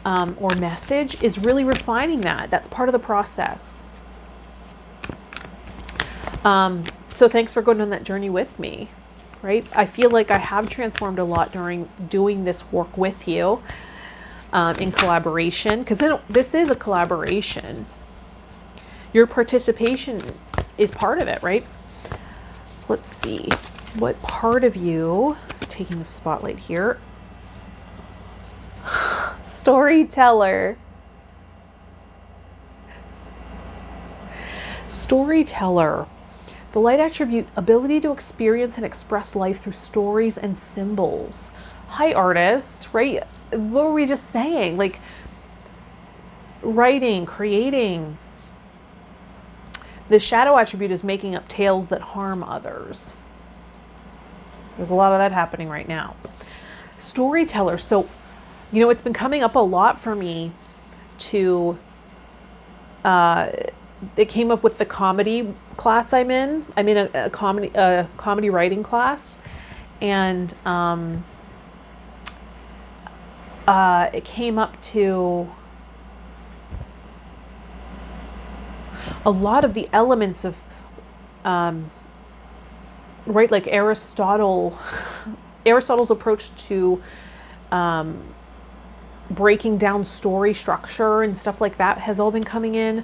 or message is really refining that. That's part of the process. So thanks for going on that journey with me, right? I feel like I have transformed a lot during doing this work with you in collaboration, because this is a collaboration. Your participation is part of it, right? Let's see. What part of you is taking the spotlight here? Storyteller. Storyteller. The light attribute, ability to experience and express life through stories and symbols. Hi, artist, right? What were we just saying? Like writing, creating. The shadow attribute is making up tales that harm others. There's a lot of that happening right now. Storyteller. So, it's been coming up a lot for me to, it came up with the comedy class I'm in. I'm in a comedy writing class, and it came up to a lot of the elements of, right, like Aristotle's approach to breaking down story structure and stuff like that has all been coming in.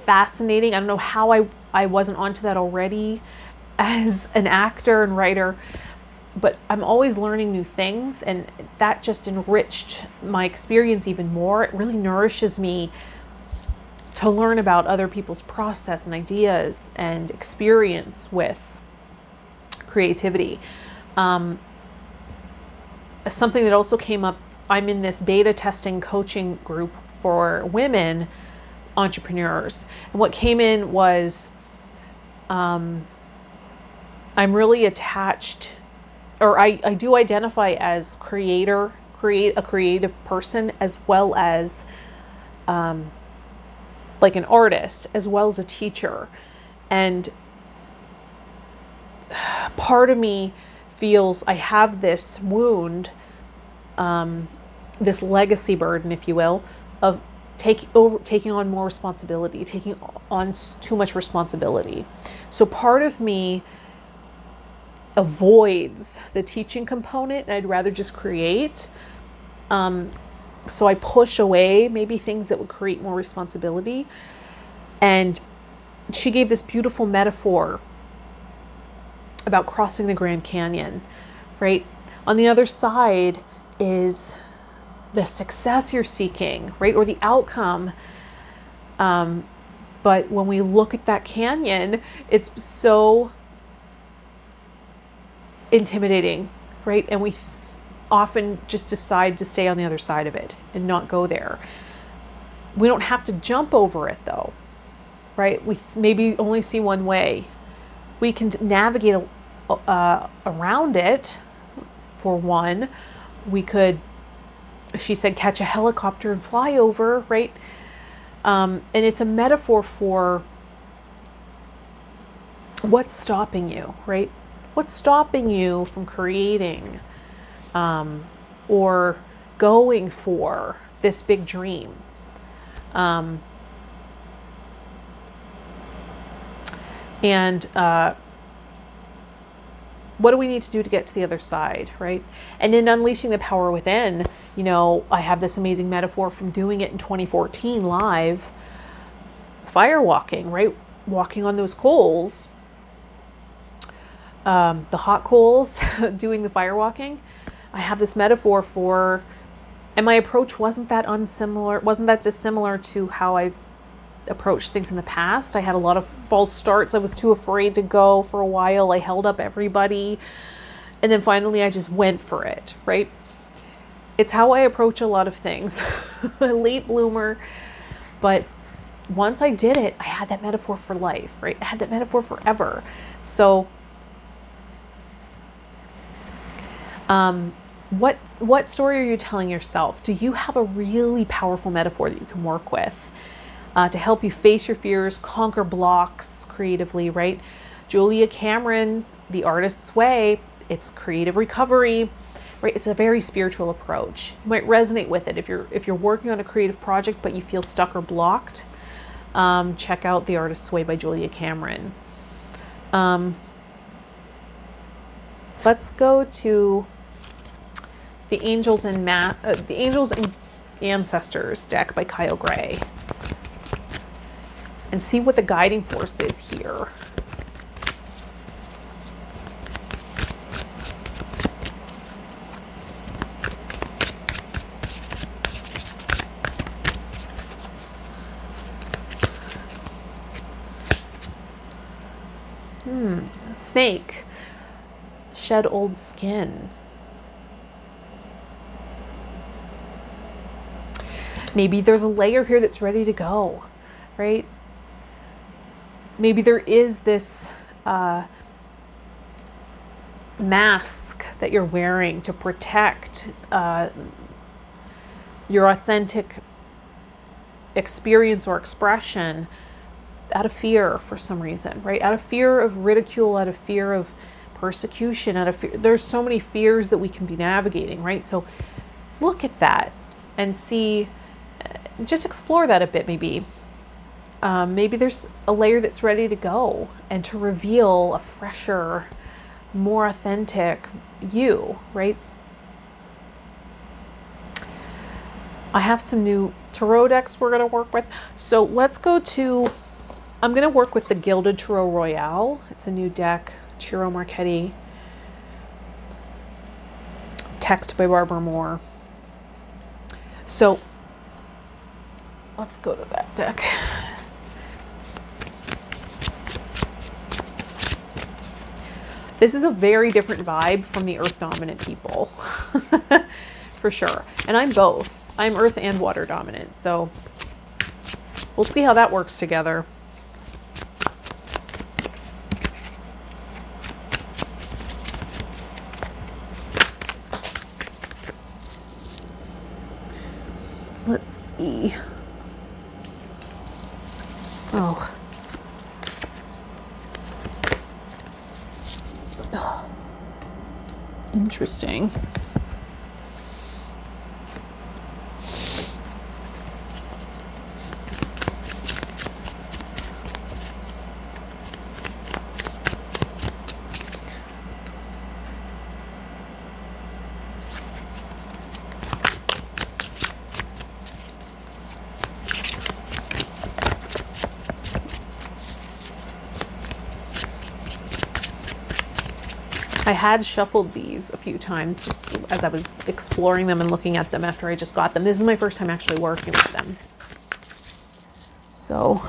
Fascinating. I don't know how I wasn't onto that already as an actor and writer, but I'm always learning new things, and that just enriched my experience even more. It really nourishes me to learn about other people's process and ideas and experience with creativity. Something that also came up, I'm in this beta testing coaching group for women entrepreneurs. And what came in was, I'm really attached, or I do identify as a creative person, as well as like an artist as well as a teacher. And part of me feels I have this wound, this legacy burden, if you will, of taking on more responsibility, taking on too much responsibility. So part of me avoids the teaching component, and I'd rather just create. So I push away maybe things that would create more responsibility. And she gave this beautiful metaphor about crossing the Grand Canyon, right? On the other side is the success you're seeking, right? Or the outcome. But when we look at that canyon, it's so intimidating, right? And we often just decide to stay on the other side of it and not go there. We don't have to jump over it though, right? We maybe only see one way. We can navigate around it. For one, we could, she said, catch a helicopter and fly over, right? And it's a metaphor for what's stopping you, right? What's stopping you from creating or going for this big dream? And what do we need to do to get to the other side, right? And in Unleashing the Power Within, you know, I have this amazing metaphor from doing it in 2014 live, fire walking, right? Walking on those coals, the hot coals, doing the fire walking. I have this metaphor for, and my approach wasn't that dissimilar to how I've approached things in the past. I had a lot of false starts. I was too afraid to go for a while. I held up everybody. And then finally I just went for it, right? It's how I approach a lot of things. A late bloomer. But once I did it, I had that metaphor for life, right? I had that metaphor forever. So what story are you telling yourself? Do you have a really powerful metaphor that you can work with to help you face your fears, conquer blocks creatively, right? Julia Cameron, The Artist's Way, it's creative recovery, right? It's a very spiritual approach. You might resonate with it if you're working on a creative project but you feel stuck or blocked. Check out The Artist's Way by Julia Cameron. Let's go to the Angels and Ancestors deck by Kyle Gray and see what the guiding force is here. Snake, shed old skin. Maybe there's a layer here that's ready to go, right? Maybe there is this mask that you're wearing to protect your authentic experience or expression out of fear for some reason, right? Out of fear of ridicule, out of fear of persecution, out of fear. There's so many fears that we can be navigating, right? So look at that and see, just explore that a bit maybe. Maybe there's a layer that's ready to go and to reveal a fresher, more authentic you, right? I have some new tarot decks we're going to work with. So let's go to, I'm going to work with the Gilded Tarot Royale. It's a new deck, Ciro Marchetti. Text by Barbara Moore. So let's go to that deck. This is a very different vibe from the Earth dominant people, for sure. And I'm both. I'm Earth and Water dominant. So we'll see how that works together. Let's see. Interesting. I had shuffled these a few times just as I was exploring them and looking at them after I just got them. This is my first time actually working with them. So,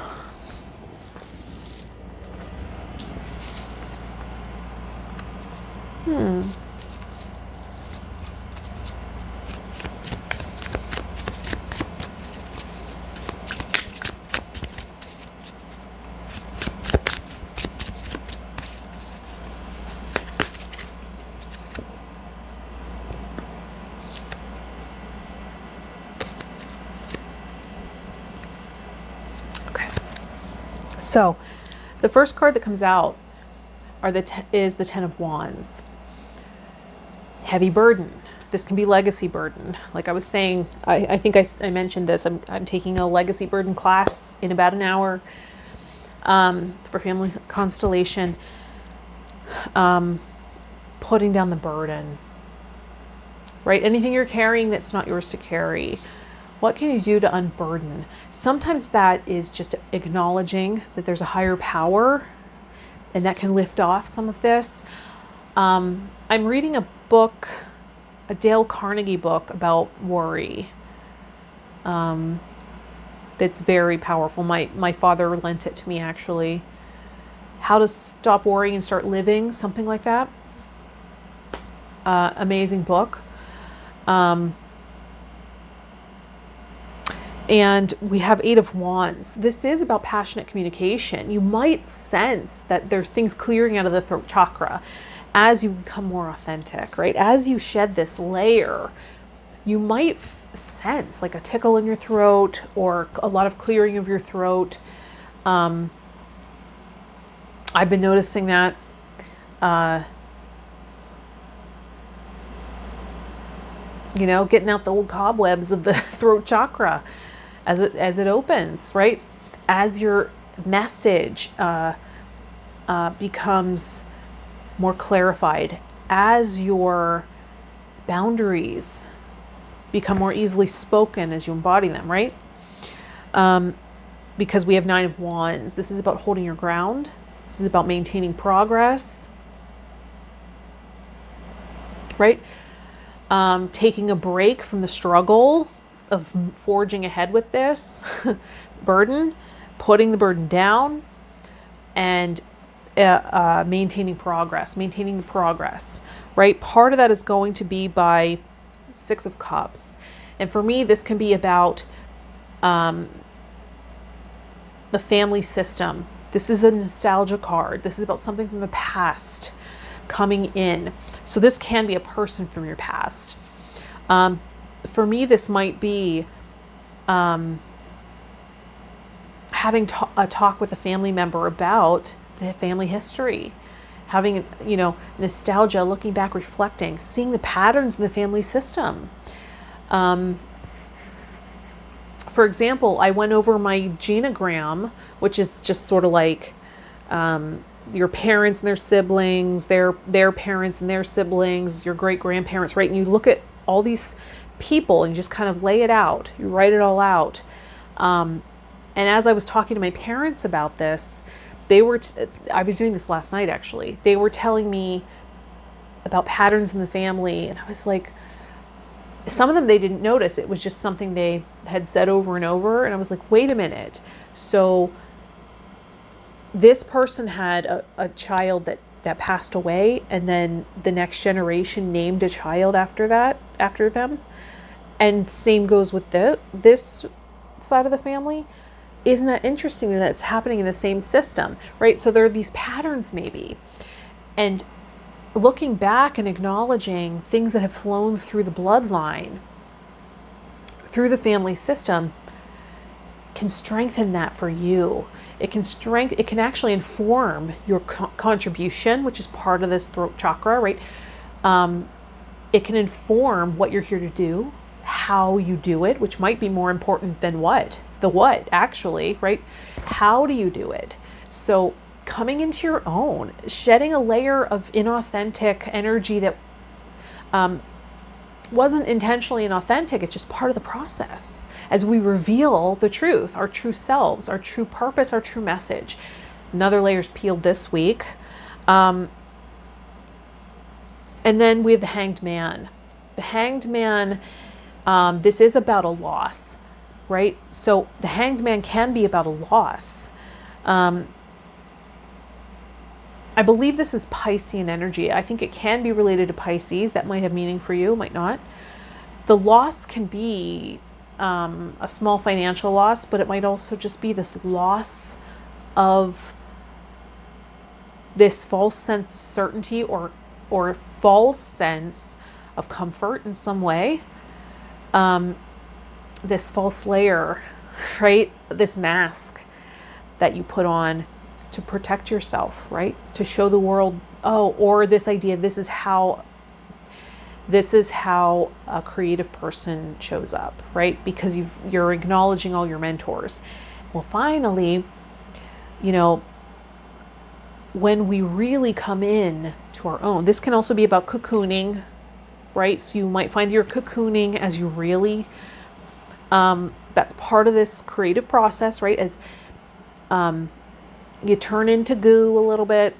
So, the first card that comes out is the Ten of Wands. Heavy burden. This can be legacy burden. Like I was saying, I think I mentioned this. I'm taking a legacy burden class in about an hour for family constellation. Putting down the burden. Right? Anything you're carrying that's not yours to carry. What can you do to unburden? Sometimes that is just acknowledging that there's a higher power, and that can lift off some of this. I'm reading a book, a Dale Carnegie book about worry. That's very powerful. My father lent it to me, actually. How to Stop Worrying and Start Living, something like that. Amazing book. And we have Eight of Wands. This is about passionate communication. You might sense that there's things clearing out of the throat chakra as you become more authentic, right? As you shed this layer, you might sense like a tickle in your throat or a lot of clearing of your throat. I've been noticing that. Getting out the old cobwebs of the throat chakra as it opens, right? As your message becomes more clarified, as your boundaries become more easily spoken as you embody them, right? Because we have Nine of Wands. This is about holding your ground. This is about maintaining progress, right? Taking a break from the struggle of forging ahead with this burden, putting the burden down, and maintaining the progress, right? Part of that is going to be by Six of Cups. And for me, this can be about the family system. This is a nostalgia card. This is about something from the past coming in. So this can be a person from your past. For me, this might be having a talk with a family member about the family history, having, nostalgia, looking back, reflecting, seeing the patterns in the family system. For example, I went over my genogram, which is just sort of like your parents and their siblings, their parents and their siblings, your great-grandparents, right? And you look at all these people and you just kind of lay it out. You write it all out. And as I was talking to my parents about this, I was doing this last night, actually. They were telling me about patterns in the family. And I was like, some of them they didn't notice. It was just something they had said over and over. And I was like, wait a minute. So this person had a child that passed away, and then the next generation named a child after them. And same goes with this side of the family. Isn't that interesting that it's happening in the same system, right? So there are these patterns maybe. And looking back and acknowledging things that have flown through the bloodline, through the family system, can strengthen that for you. It can actually inform your contribution, which is part of this throat chakra, right? It can inform what you're here to do, how you do it, which might be more important than the what actually, right? How do you do it? So coming into your own, shedding a layer of inauthentic energy that wasn't intentionally inauthentic. It's just part of the process as we reveal the truth, our true selves, our true purpose, our true message. Another layer's peeled this week. And then we have the Hanged Man. The Hanged Man, this is about a loss, right? So the Hanged Man can be about a loss. I believe this is Piscean energy. I think it can be related to Pisces. That might have meaning for you, might not. The loss can be a small financial loss, but it might also just be this loss of this false sense of certainty or false sense of comfort in some way. This false layer, right? This mask that you put on to protect yourself, right? To show the world, or this idea, this is how a creative person shows up, right? Because you're acknowledging all your mentors. Well, finally, when we really come in to our own, this can also be about cocooning, right? So you might find you're cocooning as you really, that's part of this creative process, right? As you turn into goo a little bit.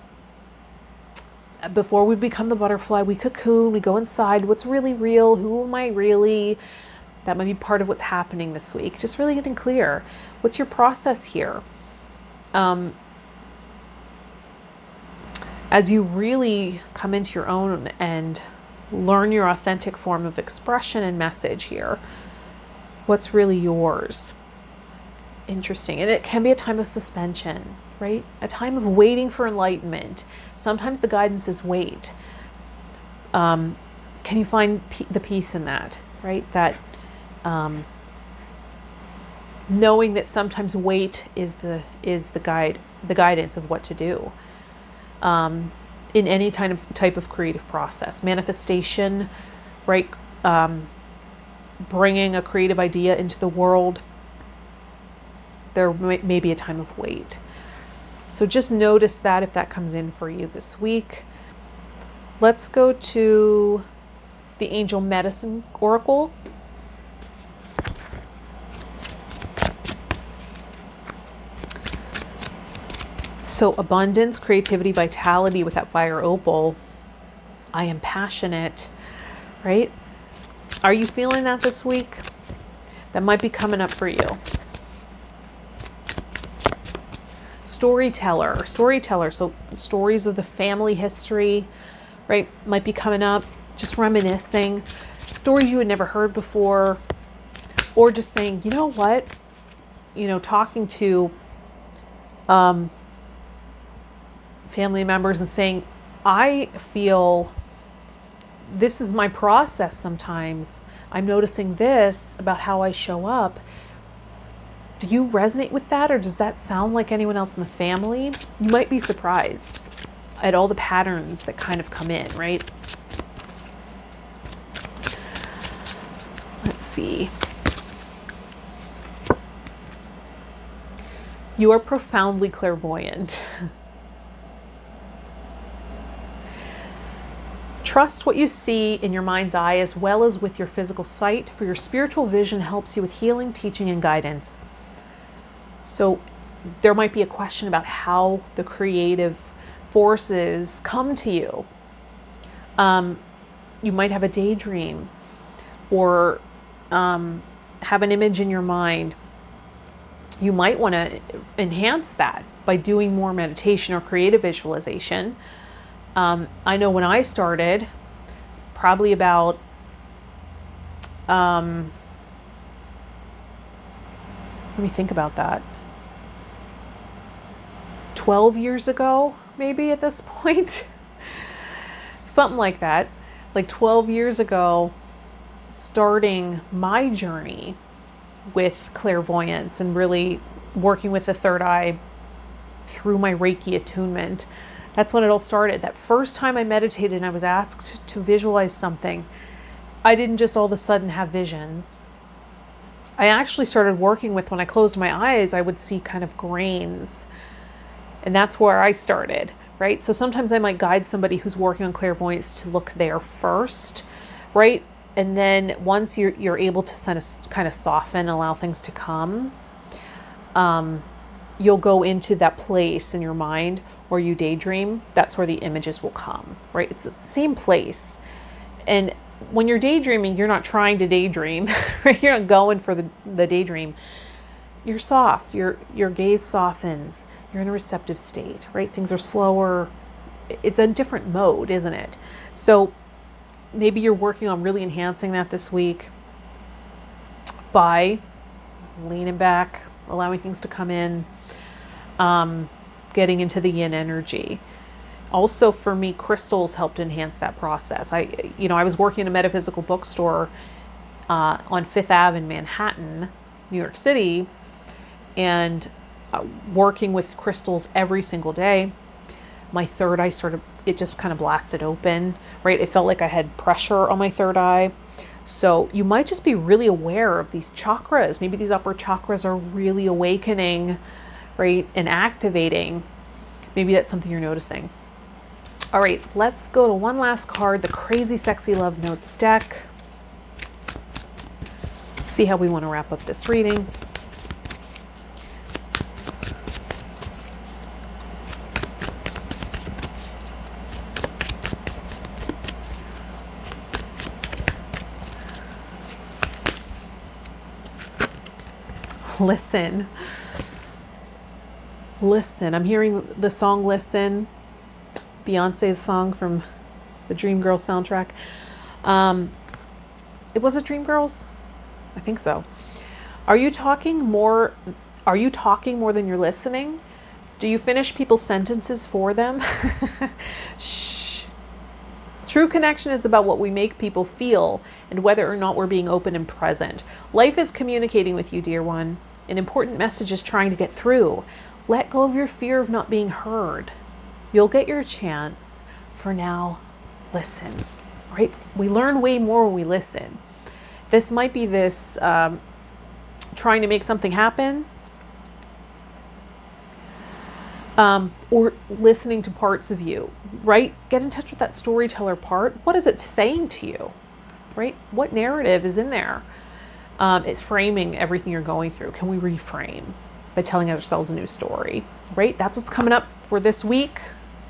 Before we become the butterfly, we cocoon, we go inside. What's really real? Who am I really? That might be part of what's happening this week. Just really getting clear. What's your process here? As you really come into your own and learn your authentic form of expression and message here, what's really yours? Interesting. And it can be a time of suspension, right? A time of waiting for enlightenment. Sometimes the guidance is wait. Can you find the peace in that, right? That knowing that sometimes wait is the guidance of what to do in any type of creative process, manifestation, right? Bringing a creative idea into the world. There may be a time of wait. So just notice that if that comes in for you this week. Let's go to the Angel Medicine Oracle. So abundance, creativity, vitality with that fire opal. I am passionate, right? Are you feeling that this week? That might be coming up for you. Storyteller. So stories of the family history, right? Might be coming up, just reminiscing. Stories you had never heard before. Or just saying, you know what? Talking to family members and saying, I feel this is my process sometimes. I'm noticing this about how I show up. Do you resonate with that, or does that sound like anyone else in the family? You might be surprised at all the patterns that kind of come in, right? Let's see. You are profoundly clairvoyant. Trust what you see in your mind's eye as well as with your physical sight, for your spiritual vision helps you with healing, teaching, and guidance. So there might be a question about how the creative forces come to you. You might have a daydream or have an image in your mind. You might want to enhance that by doing more meditation or creative visualization. I know when I started, probably about let me think about that. 12 years ago, maybe at this point. Something like that. Like 12 years ago, starting my journey with clairvoyance and really working with the third eye through my Reiki attunement. That's when it all started. That first time I meditated and I was asked to visualize something, I didn't just all of a sudden have visions. I actually started working with, when I closed my eyes, I would see kind of grains. And that's where I started, right? So sometimes I might guide somebody who's working on clairvoyance to look there first, right? And then once you're able to kind of soften, allow things to come, you'll go into that place in your mind where you daydream. That's where the images will come, right? It's the same place. And when you're daydreaming, you're not trying to daydream, right? You're not going for the daydream. You're soft. Your gaze softens. You're in a receptive state, right? Things are slower. It's a different mode, isn't it? So maybe you're working on really enhancing that this week by leaning back, allowing things to come in, getting into the yin energy. Also, for me, crystals helped enhance that process. I was working in a metaphysical bookstore on Fifth Ave in Manhattan, New York City, and working with crystals every single day. My third eye it just kind of blasted open, right? It felt like I had pressure on my third eye. So you might just be really aware of these chakras. Maybe these upper chakras are really awakening, right? And activating. Maybe that's something you're noticing. All right, let's go to one last card, the Crazy Sexy Love Notes deck. See how we want to wrap up this reading. Listen. I'm hearing the song Listen, Beyonce's song from the Dreamgirls soundtrack. It was it Dreamgirls? I think so. Are you talking more than you're listening? Do you finish people's sentences for them? Shh. True connection is about what we make people feel and whether or not we're being open and present. Life is communicating with you, dear one. An important message is trying to get through. Let go of your fear of not being heard. You'll get your chance. For now, listen, right? We learn way more when we listen. This might be this trying to make something happen, or listening to parts of you, right? Get in touch with that storyteller part. What is it saying to you, right? What narrative is in there? It's framing everything you're going through. Can we reframe by telling ourselves a new story, right? That's what's coming up for this week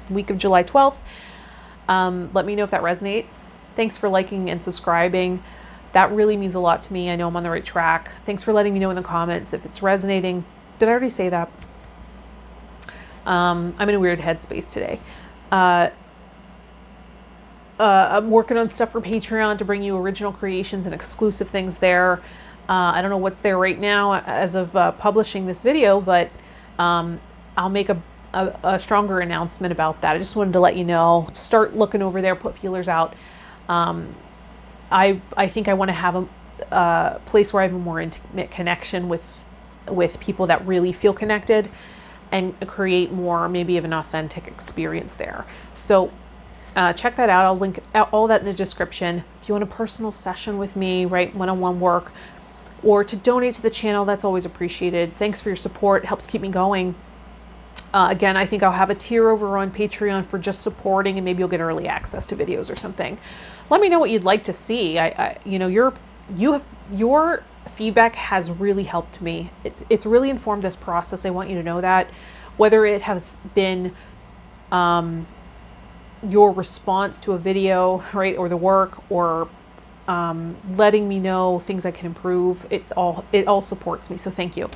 of July 12th. Let me know if that resonates. Thanks for liking and subscribing. That really means a lot to me. I know I'm on the right track. Thanks for letting me know in the comments if it's resonating. Did I already say that? I'm in a weird headspace today. I'm working on stuff for Patreon to bring you original creations and exclusive things there. I don't know what's there right now as of publishing this video, but I'll make a stronger announcement about that. I just wanted to let you know. Start looking over there, put feelers out. I think I want to have a place where I have a more intimate connection with people that really feel connected and create more maybe of an authentic experience there. So check that out. I'll link all that in the description. If you want a personal session with me, right, one-on-one work, or to donate to the channel, that's always appreciated. Thanks for your support. It helps keep me going. Again, I think I'll have a tier over on Patreon for just supporting, and maybe you'll get early access to videos or something. Let me know what you'd like to see. Your feedback has really helped me. It's really informed this process. I want you to know that, whether it has been your response to a video, right, or the work, or letting me know things I can improve. It all supports me. So thank you.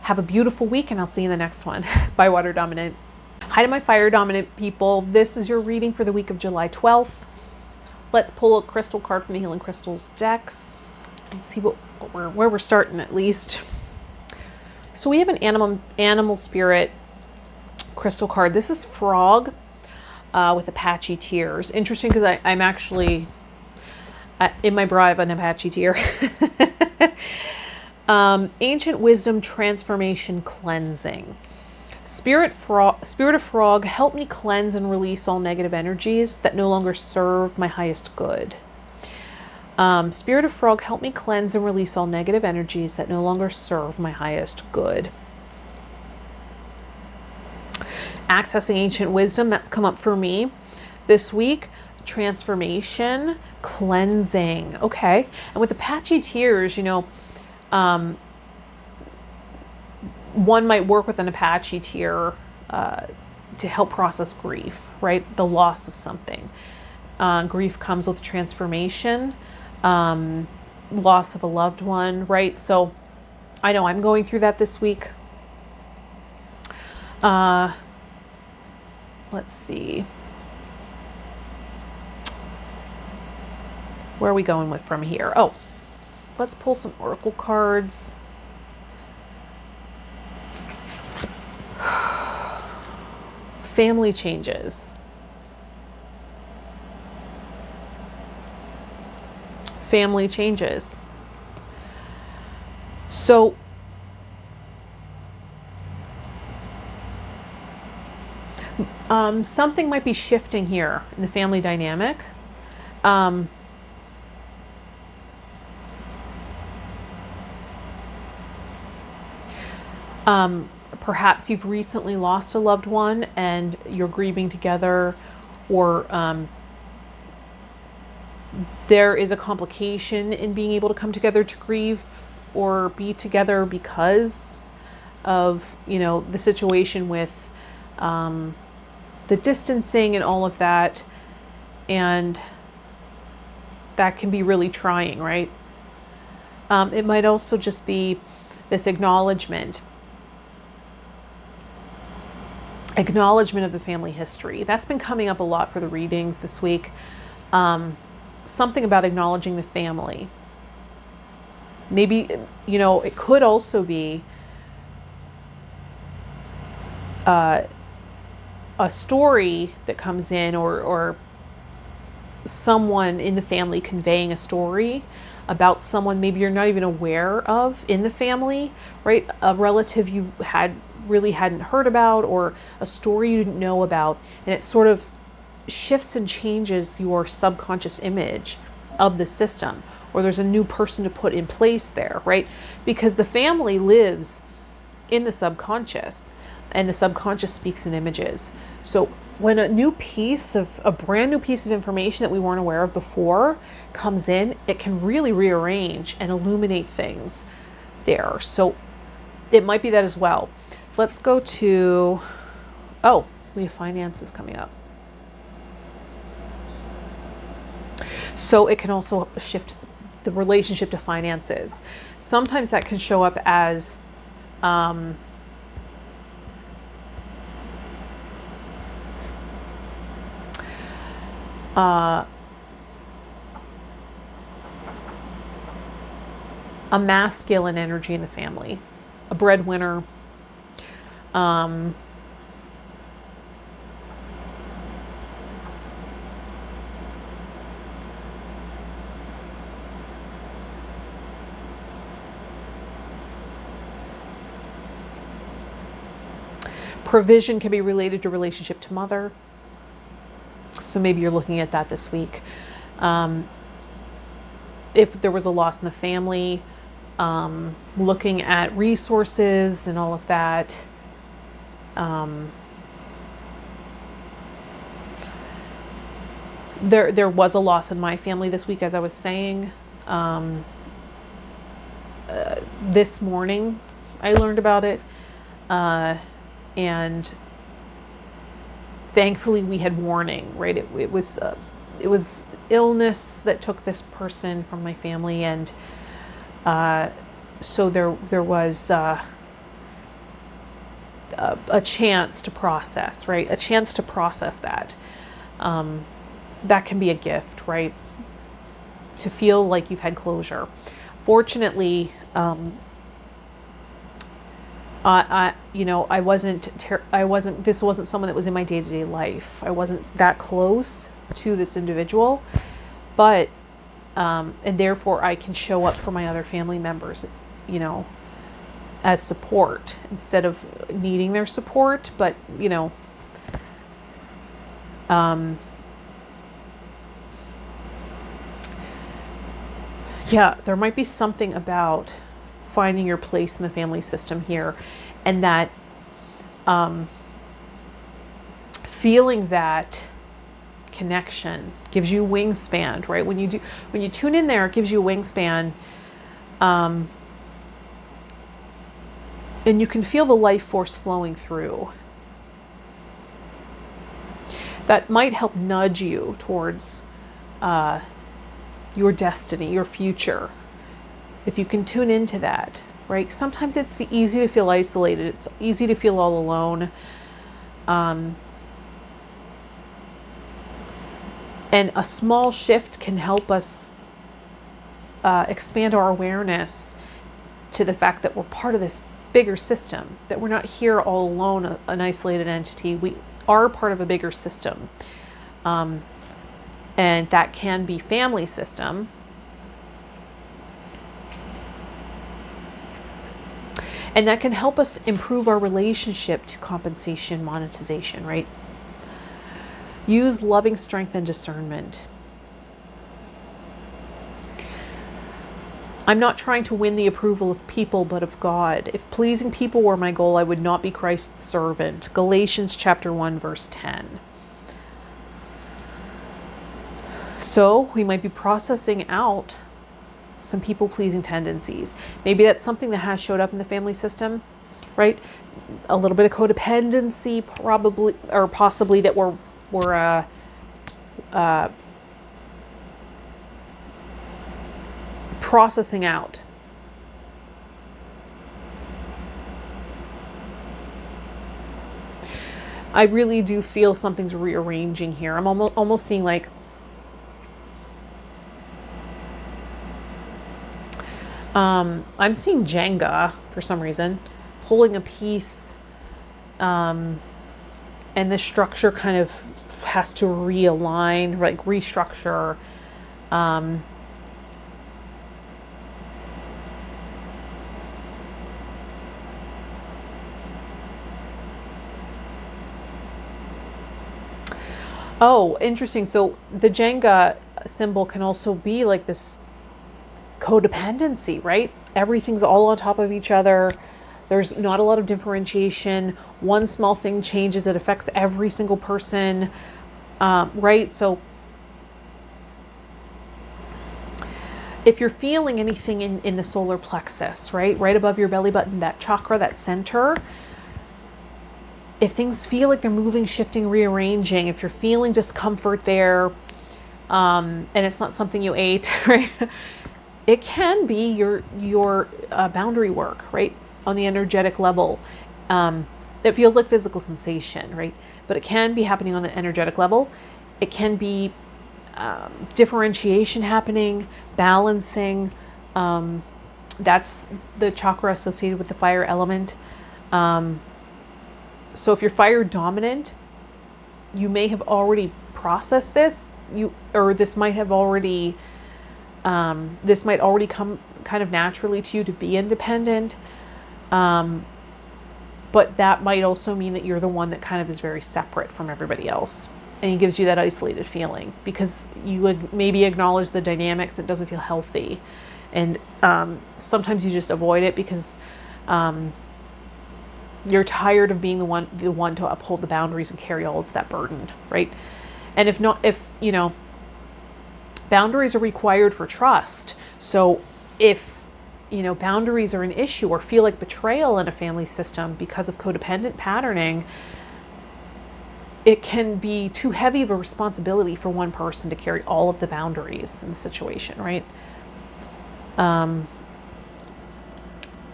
Have a beautiful week, and I'll see you in the next one. Bye, Water Dominant. Hi to my Fire Dominant people. This is your reading for the week of July 12th. Let's pull a crystal card from the Healing Crystals decks and see where we're starting, at least. So we have an animal spirit crystal card. This is Frog with Apache tears. Interesting, because I'm actually in my bra I have an Apache tear. Ancient wisdom, transformation, cleansing. Spirit of frog, help me cleanse and release all negative energies that no longer serve my highest good. Spirit of frog, help me cleanse and release all negative energies that no longer serve my highest good. Accessing ancient wisdom, that's come up for me this week. Transformation, cleansing. Okay. And with Apache tears, one might work with an Apache tear to help process grief, right? The loss of something. Grief comes with transformation, loss of a loved one, right? So I know I'm going through that this week. Let's see. Where are we going with from here? Oh, let's pull some oracle cards. Family changes. Family changes. So something might be shifting here in the family dynamic. Perhaps you've recently lost a loved one and you're grieving together, or there is a complication in being able to come together to grieve or be together because of, the situation with the distancing and all of that. And that can be really trying, right? It might also just be this acknowledgement of the family history. That's been coming up a lot for the readings this week. Something about acknowledging the family. Maybe, it could also be a story that comes in, or someone in the family conveying a story about someone maybe you're not even aware of in the family, right? A relative you really hadn't heard about, or a story you didn't know about, and it sort of shifts and changes your subconscious image of the system, or there's a new person to put in place there, right? Because the family lives in the subconscious, and the subconscious speaks in images. So when a brand new piece of information that we weren't aware of before comes in, it can really rearrange and illuminate things there. So it might be that as well. Let's go to, we have finances coming up. So it can also shift the relationship to finances. Sometimes that can show up as a masculine energy in the family, a breadwinner. Provision can be related to relationship to mother. So maybe you're looking at that this week. If there was a loss in the family, looking at resources and all of that. There was a loss in my family this week, as I was saying. This morning I learned about it. And thankfully we had warning, right? It was illness that took this person from my family, and so there was a chance to process, right? A chance to process that. That can be a gift, right? To feel like you've had closure. Fortunately, this wasn't someone that was in my day-to-day life. I wasn't that close to this individual, but and therefore I can show up for my other family members, you know, as support instead of needing their support. But, you know, yeah, there might be something about finding your place in the family system here, and that feeling that connection gives you wingspan, right? When you tune in there, it gives you a wingspan, and you can feel the life force flowing through. That might help nudge you towards your destiny, your future, if you can tune into that, right? Sometimes it's easy to feel isolated. It's easy to feel all alone. And a small shift can help us expand our awareness to the fact that we're part of this bigger system, that we're not here all alone, an isolated entity. We are part of a bigger system. And that can be family system. And that can help us improve our relationship to compensation, monetization, right? Use loving strength and discernment. I'm not trying to win the approval of people, but of God. If pleasing people were my goal, I would not be Christ's servant. Galatians chapter 1, verse 10. So we might be processing out some people-pleasing tendencies. Maybe that's something that has showed up in the family system, right? A little bit of codependency, probably, or possibly that we're processing out. I really do feel something's rearranging here. I'm almost seeing like I'm seeing Jenga for some reason, pulling a piece, and the structure kind of has to realign, like restructure. Oh, interesting. So the Jenga symbol can also be like this codependency, right? Everything's all on top of each other. There's not a lot of differentiation. One small thing changes, it affects every single person, right? So if you're feeling anything in the solar plexus, right above your belly button, that chakra, that center, if things feel like they're moving, shifting, rearranging, if you're feeling discomfort there, and it's not something you ate, right? It can be your boundary work, right? On the energetic level. It feels like physical sensation, right? But it can be happening on the energetic level. It can be differentiation happening, balancing. That's the chakra associated with the fire element. So if you're fire dominant, you may have already processed this. This might already come kind of naturally to you to be independent. But that might also mean that you're the one that kind of is very separate from everybody else. And it gives you that isolated feeling because you would maybe acknowledge the dynamics. It doesn't feel healthy. And sometimes you just avoid it because you're tired of being the one to uphold the boundaries and carry all of that burden, right? And if boundaries are required for trust. So if, boundaries are an issue or feel like betrayal in a family system because of codependent patterning, it can be too heavy of a responsibility for one person to carry all of the boundaries in the situation, right?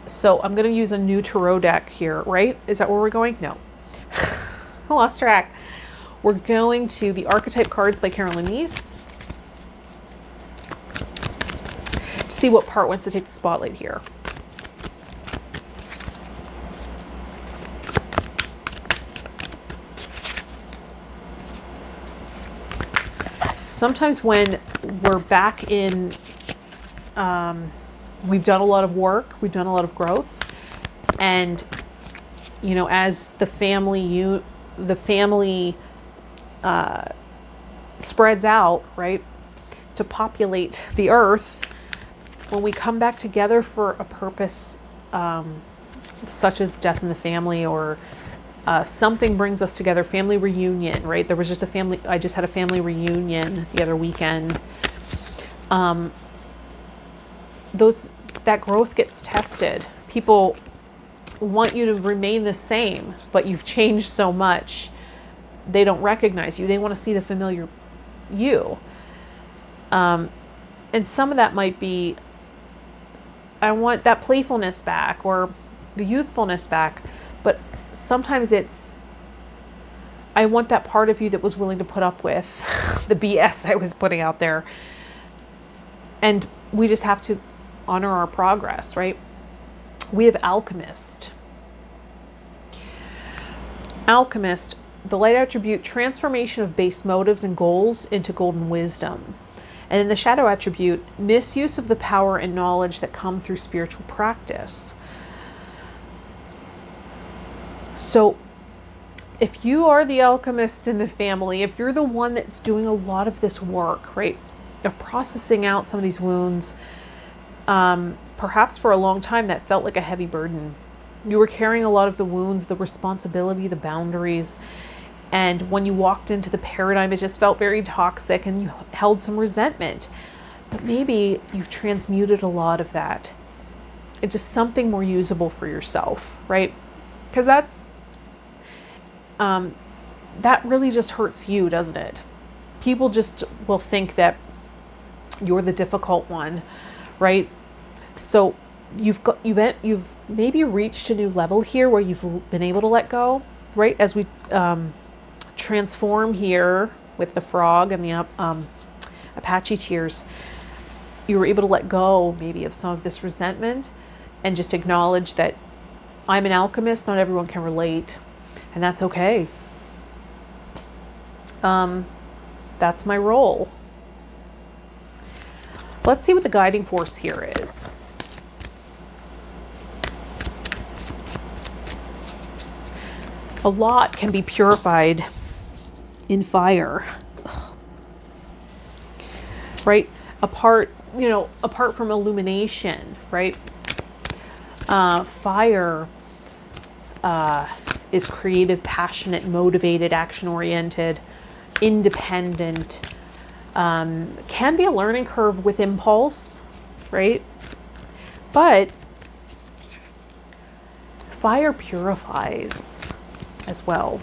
So I'm going to use a new tarot deck here, right? Is that where we're going? No. I lost track. We're going to the Archetype Cards by Carolyn Neese. See what part wants to take the spotlight here. sometimes when we're back in, we've done a lot of work, we've done a lot of growth, and as the family spreads out, right, to populate the earth, when we come back together for a purpose, such as death in the family, or something brings us together, family reunion, right? I just had a family reunion the other weekend. That growth gets tested. People want you to remain the same, but you've changed so much. They don't recognize you. They want to see the familiar you. And some of that might be, I want that playfulness back, or the youthfulness back. But sometimes it's, I want that part of you that was willing to put up with the BS I was putting out there. And we just have to honor our progress, right? We have alchemist. Alchemist, the light attribute, transformation of base motives and goals into golden wisdom. And then the shadow attribute, misuse of the power and knowledge that come through spiritual practice. So if you are the alchemist in the family, if you're the one that's doing a lot of this work, right, of processing out some of these wounds, perhaps for a long time that felt like a heavy burden. You were carrying a lot of the wounds, the responsibility, the boundaries. And when you walked into the paradigm, it just felt very toxic and you held some resentment. But maybe you've transmuted a lot of that into just something more usable for yourself, right? Because that really just hurts you, doesn't it? People just will think that you're the difficult one, right? So you've maybe reached a new level here where you've been able to let go, right? As we transform here with the frog and the Apache tears, you were able to let go maybe of some of this resentment and just acknowledge that I'm an alchemist, not everyone can relate, and that's okay. That's my role. Let's see what the guiding force here is. A lot can be purified in fire. Right? Apart from illumination, right? Fire is creative, passionate, motivated, action-oriented, independent, can be a learning curve with impulse, right? But fire purifies as well.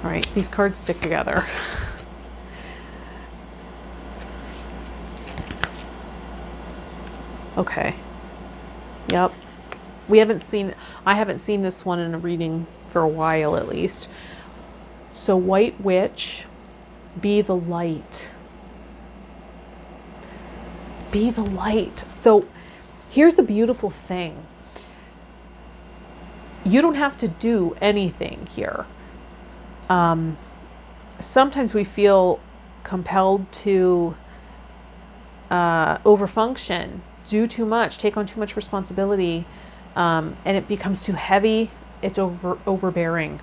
All right, these cards stick together. Okay. Yep. I haven't seen this one in a reading for a while at least. So White Witch, be the light. Be the light. So here's the beautiful thing. You don't have to do anything here. Sometimes we feel compelled to overfunction, do too much, take on too much responsibility, and it becomes too heavy. It's overbearing.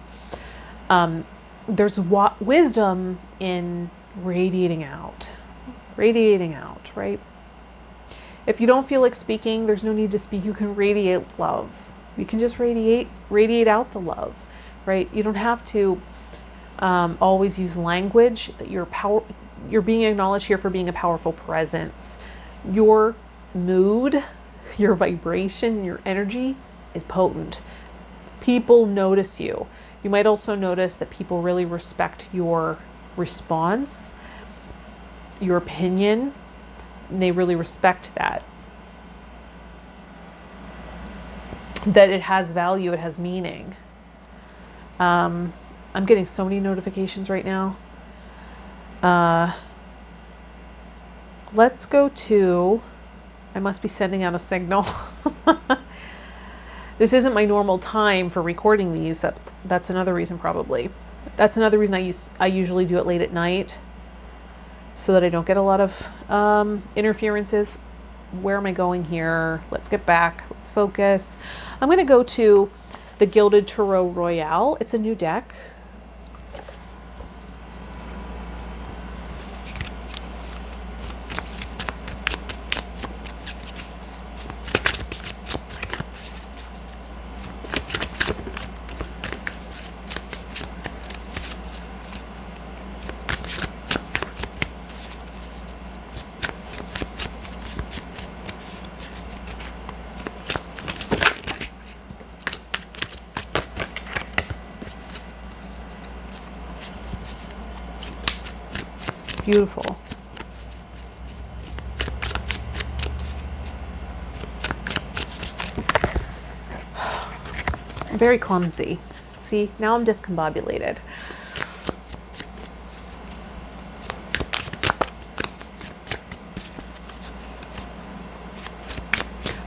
There's wisdom in radiating out, right? If you don't feel like speaking, there's no need to speak. You can radiate love. You can just radiate out the love, right? You don't have to always use language. That you're being acknowledged here for being a powerful presence. Your mood, your vibration, your energy is potent. People notice you. You might also notice that people really respect your response, your opinion, and they really respect that. That it has value, it has meaning. I'm getting so many notifications right now. Let's go to, I must be sending out a signal. This isn't my normal time for recording these. That's another reason probably. That's another reason I usually do it late at night so that I don't get a lot of interferences. Where am I going here? Let's get back. Let's focus. I'm going to go to the Gilded Tarot Royale. It's a new deck. Beautiful. I'm very clumsy. See, now I'm discombobulated.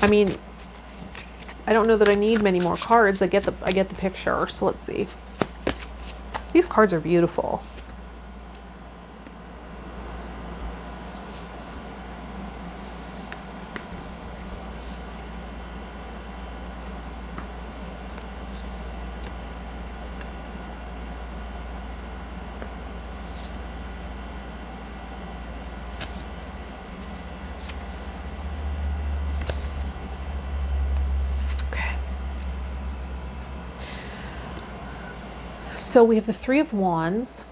I mean, I don't know that I need many more cards. I get the picture. So let's see. These cards are beautiful. So we have the Three of Wands,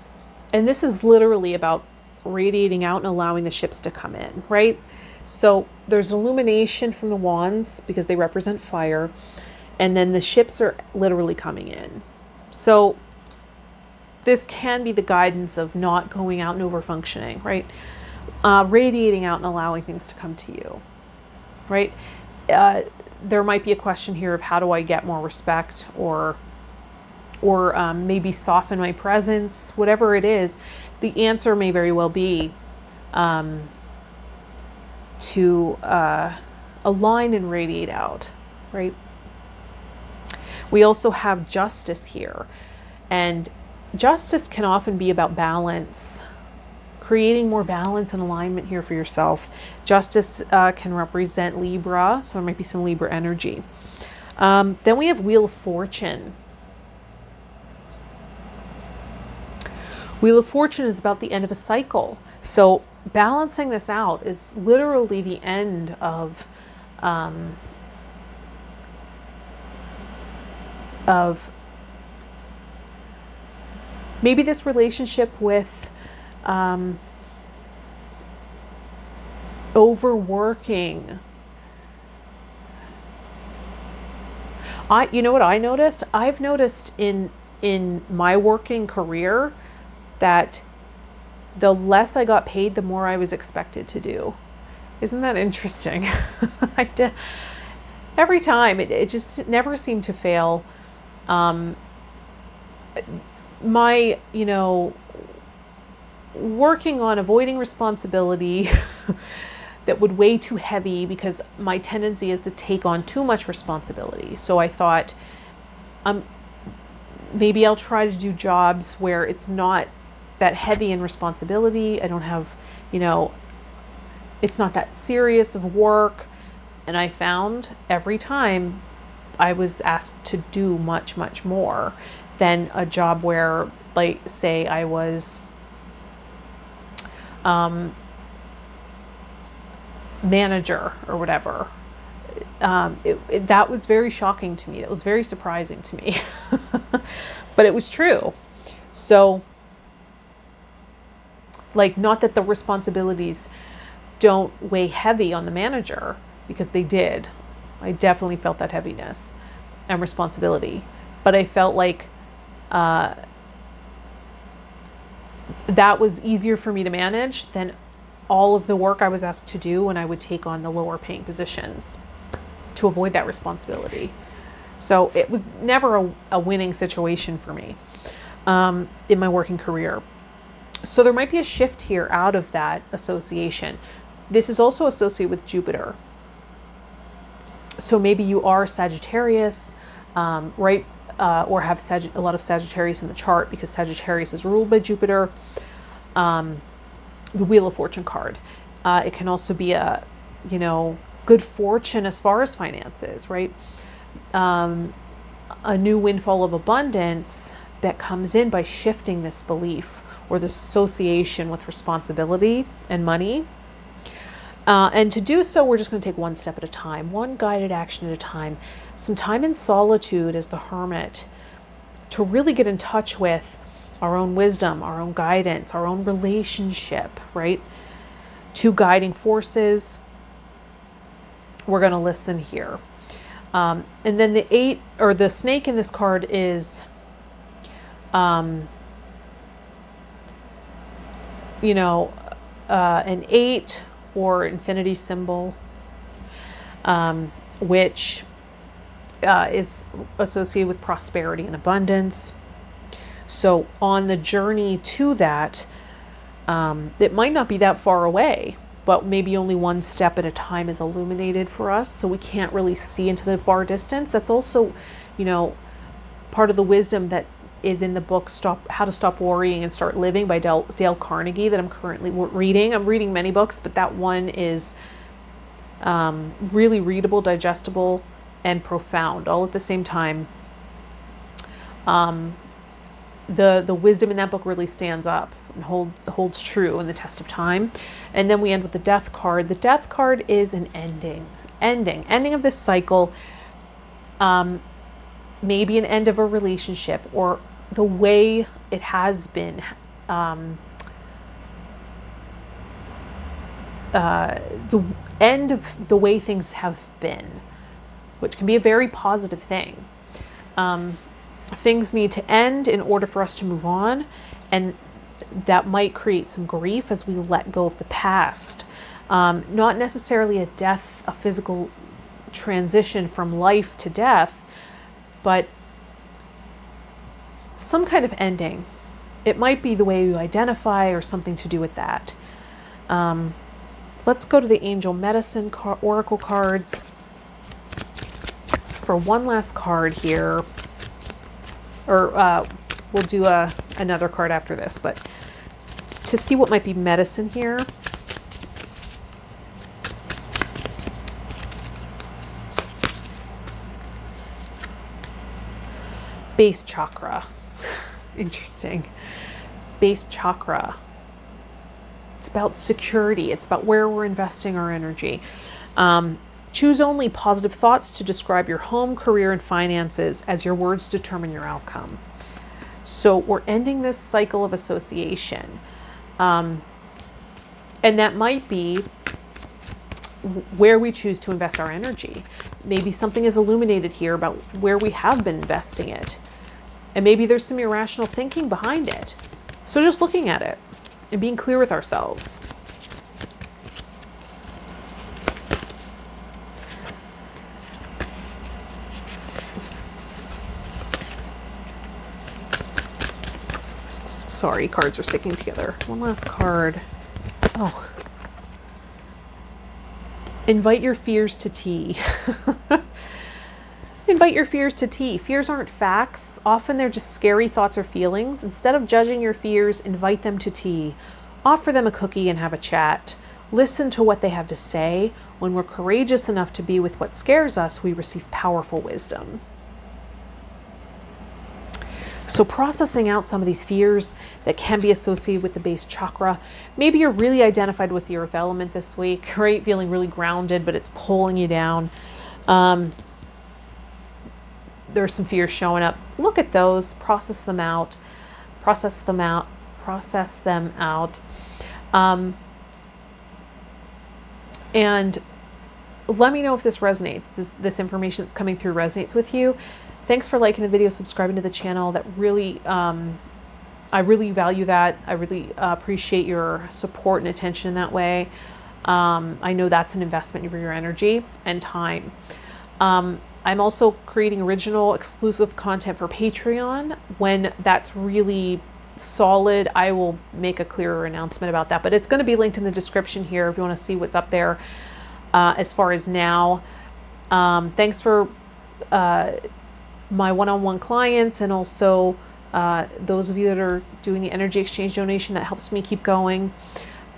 and this is literally about radiating out and allowing the ships to come in, right? So there's illumination from the wands because they represent fire, and then the ships are literally coming in. So this can be the guidance of not going out and over-functioning, right? Radiating out and allowing things to come to you, right? There might be a question here of how do I get more respect or maybe soften my presence, whatever it is. The answer may very well be to align and radiate out, right? We also have Justice here, and justice can often be about balance, creating more balance and alignment here for yourself. Justice can represent Libra, so there might be some Libra energy. Then we have Wheel of Fortune. Wheel of Fortune is about the end of a cycle. So balancing this out is literally the end of maybe this relationship with overworking. You know what I noticed? I've noticed in my working career that the less I got paid, the more I was expected to do. Isn't that interesting? Every time, it just never seemed to fail. My, working on avoiding responsibility that would weigh too heavy, because my tendency is to take on too much responsibility. So I thought, maybe I'll try to do jobs where it's not that heavy in responsibility. I don't have, it's not that serious of work. And I found every time I was asked to do much, much more than a job where, like, say I was manager or whatever. That was very shocking to me. It was very surprising to me, but it was true. So, not that the responsibilities don't weigh heavy on the manager, because they did. I definitely felt that heaviness and responsibility, but I felt like that was easier for me to manage than all of the work I was asked to do when I would take on the lower paying positions to avoid that responsibility. So it was never a winning situation for me in my working career. So there might be a shift here out of that association. This is also associated with Jupiter. So maybe you are Sagittarius, right? Or have a lot of Sagittarius in the chart, because Sagittarius is ruled by Jupiter. The Wheel of Fortune card. It can also be a, good fortune as far as finances, right? A new windfall of abundance that comes in by shifting this belief or this association with responsibility and money. And to do so, we're just going to take one step at a time, one guided action at a time, some time in solitude as the hermit, to really get in touch with our own wisdom, our own guidance, our own relationship, right? Two guiding forces. We're going to listen here. And then the 8, or the snake in this card is, an 8 or infinity symbol, which is associated with prosperity and abundance. So on the journey to that, it might not be that far away, but maybe only one step at a time is illuminated for us. So we can't really see into the far distance. That's also, part of the wisdom that is in the book, How to Stop Worrying and Start Living by Dale Carnegie, that I'm currently reading. I'm reading many books, but that one is really readable, digestible, and profound all at the same time. The wisdom in that book really stands up and holds true in the test of time. And then we end with the Death card. The Death card is an ending of this cycle. Maybe an end of a relationship, or the way it has been. The end of the way things have been, which can be a very positive thing. Things need to end in order for us to move on, and that might create some grief as we let go of the past. Not necessarily a death, a physical transition from life to death, but some kind of ending. It might be the way you identify or something to do with that. Let's go to the Angel Medicine Oracle cards for one last card here. Or we'll do another card after this, but to see what might be medicine here. Base chakra. Interesting. Base chakra. It's about security. It's about where we're investing our energy. Choose only positive thoughts to describe your home, career, and finances, as your words determine your outcome. So we're ending this cycle of association. And that might be where we choose to invest our energy. Maybe something is illuminated here about where we have been investing it. And maybe there's some irrational thinking behind it. So just looking at it and being clear with ourselves. Sorry, cards are sticking together. One last card. Oh. Invite your fears to tea. Invite your fears to tea. Fears aren't facts. Often they're just scary thoughts or feelings. Instead of judging your fears, invite them to tea. Offer them a cookie and have a chat. Listen to what they have to say. When we're courageous enough to be with what scares us, we receive powerful wisdom. So processing out some of these fears that can be associated with the base chakra. Maybe you're really identified with the earth element this week, right? Feeling really grounded, but it's pulling you down. There's some fears showing up. Look at those, process them out. And let me know if this resonates, this information that's coming through resonates with you. Thanks for liking the video, subscribing to the channel. That really, I really value that. I really appreciate your support and attention in that way. I know that's an investment of your energy and time. I'm also creating original exclusive content for Patreon. When that's really solid, I will make a clearer announcement about that, but it's going to be linked in the description here if you want to see what's up there. As far as now, Thanks for my one-on-one clients, and also those of you that are doing the energy exchange donation. That helps me keep going.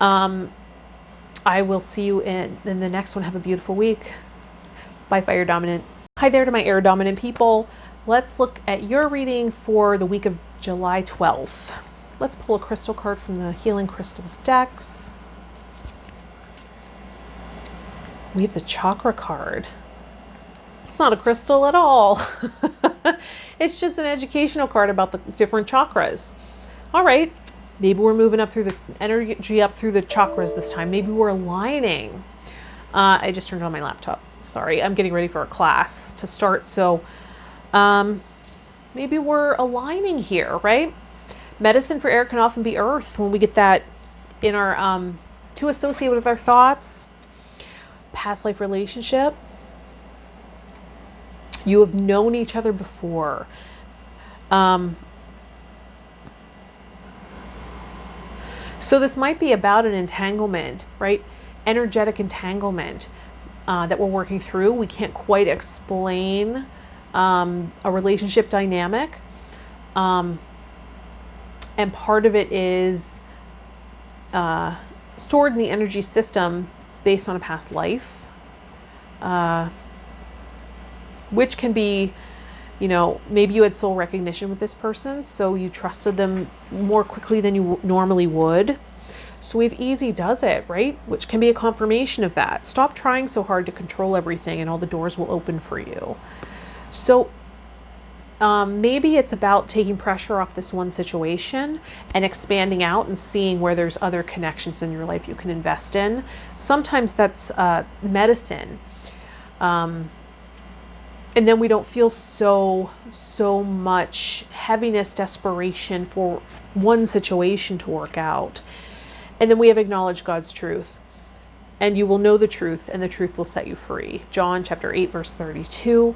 I will see you in the next one. Have a beautiful week. Bye, Fire Dominant. Hi there to my Air Dominant people. Let's look at your reading for the week of July 12th. Let's pull a crystal card from the Healing Crystals decks. We have the Chakra card. It's not a crystal at all. It's just an educational card about the different chakras. All right. Maybe we're moving up through the energy, up through the chakras this time. Maybe we're aligning. I just turned on my laptop. Sorry, I'm getting ready for a class to start. So maybe we're aligning here, right? Medicine for air can often be earth when we get that in our, to associate with our thoughts. Past life relationship. You have known each other before. So this might be about an entanglement, right? Energetic entanglement that we're working through. We can't quite explain a relationship dynamic. And part of it is stored in the energy system based on a past life, which can be, you know, maybe you had soul recognition with this person, so you trusted them more quickly than you normally would. So we have easy does it, right? Which can be a confirmation of that. Stop trying so hard to control everything and all the doors will open for you. So maybe it's about taking pressure off this one situation and expanding out and seeing where there's other connections in your life you can invest in. Sometimes that's medicine. And then we don't feel so much heaviness, desperation for one situation to work out. And then we have acknowledged God's truth. And you will know the truth, and the truth will set you free. John chapter 8, verse 32.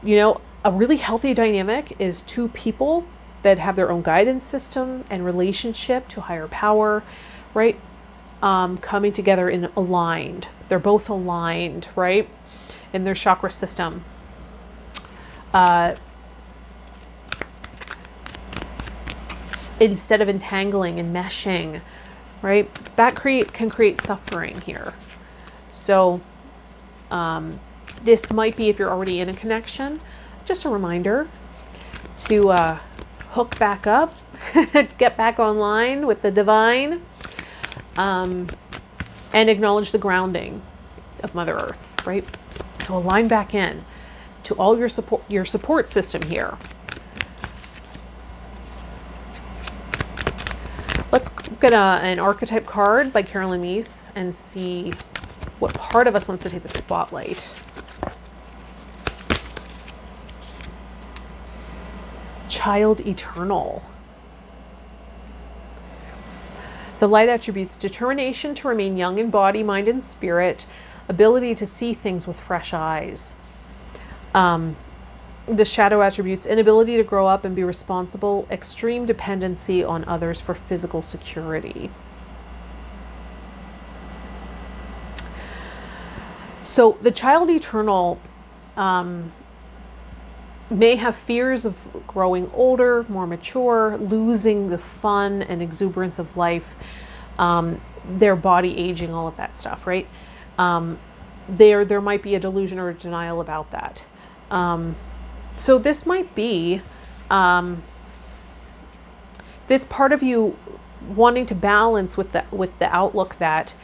You know, a really healthy dynamic is two people that have their own guidance system and relationship to higher power, right? Coming together and aligned. They're both aligned, right? In their chakra system. Instead of entangling and meshing, right? That can create suffering here. So this might be, if you're already in a connection, just a reminder to hook back up, get back online with the divine, and acknowledge the grounding of Mother Earth, right? So align back in to all your support system here. Let's get an archetype card by Carolyn Meese and see what part of us wants to take the spotlight. Child eternal. The light attributes: determination to remain young in body, mind, and spirit, ability to see things with fresh eyes. The shadow attributes: inability to grow up and be responsible, extreme dependency on others for physical security. So the child eternal may have fears of growing older, more mature, losing the fun and exuberance of life, their body aging, all of that stuff, right? There might be a delusion or a denial about that. So this might be this part of you wanting to balance with the outlook that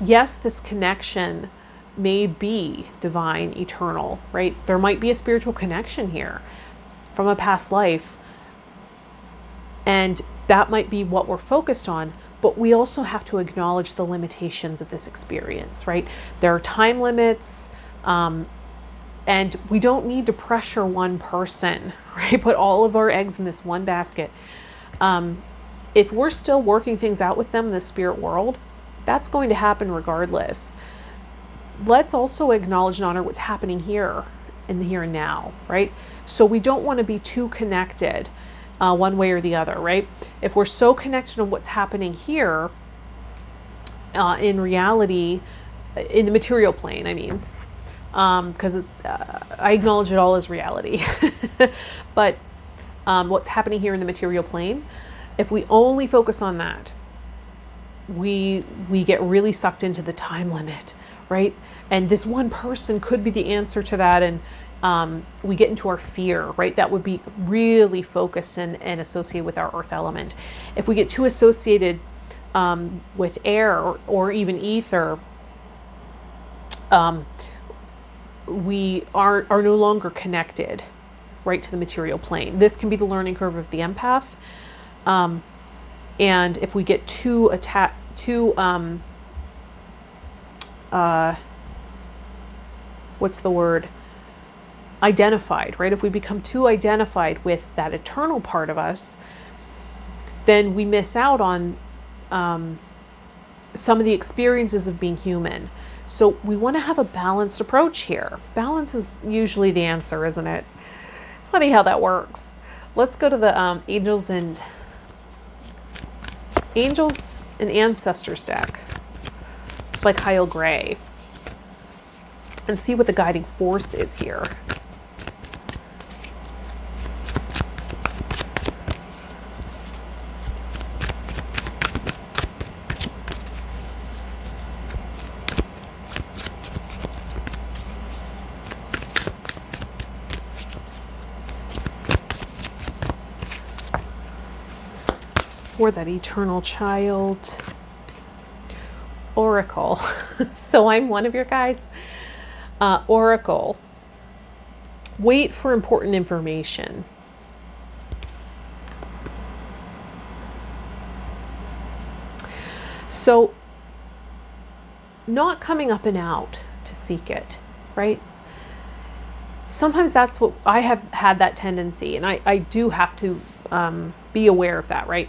yes, this connection may be divine, eternal, right? There might be a spiritual connection here from a past life, and that might be what we're focused on. But we also have to acknowledge the limitations of this experience, right? There are time limits. And we don't need to pressure one person, right? Put all of our eggs in this one basket. If we're still working things out with them in the spirit world, that's going to happen regardless. Let's also acknowledge and honor what's happening here in the here and now, right? So we don't want to be too connected one way or the other, right? If we're so connected on what's happening here, in reality, in the material plane, I mean, because I acknowledge it all as reality. But what's happening here in the material plane, if we only focus on that, we get really sucked into the time limit, right? And this one person could be the answer to that, and we get into our fear, right? That would be really focused and associated with our earth element. If we get too associated with air or even ether, we are no longer connected, right, to the material plane. This can be the learning curve of the empath. And if we get too attached, what's the word? Identified, right? If we become too identified with that eternal part of us, then we miss out on some of the experiences of being human. So we want to have a balanced approach here. Balance is usually the answer, isn't it? Funny how that works. Let's go to the angels and ancestors deck by Kyle Gray and see what the guiding force is here. For that eternal child. Oracle. So I'm one of your guides. Oracle. Wait for important information. So not coming up and out to seek it, right? Sometimes that's what I have had, that tendency, and I do have to be aware of that, right?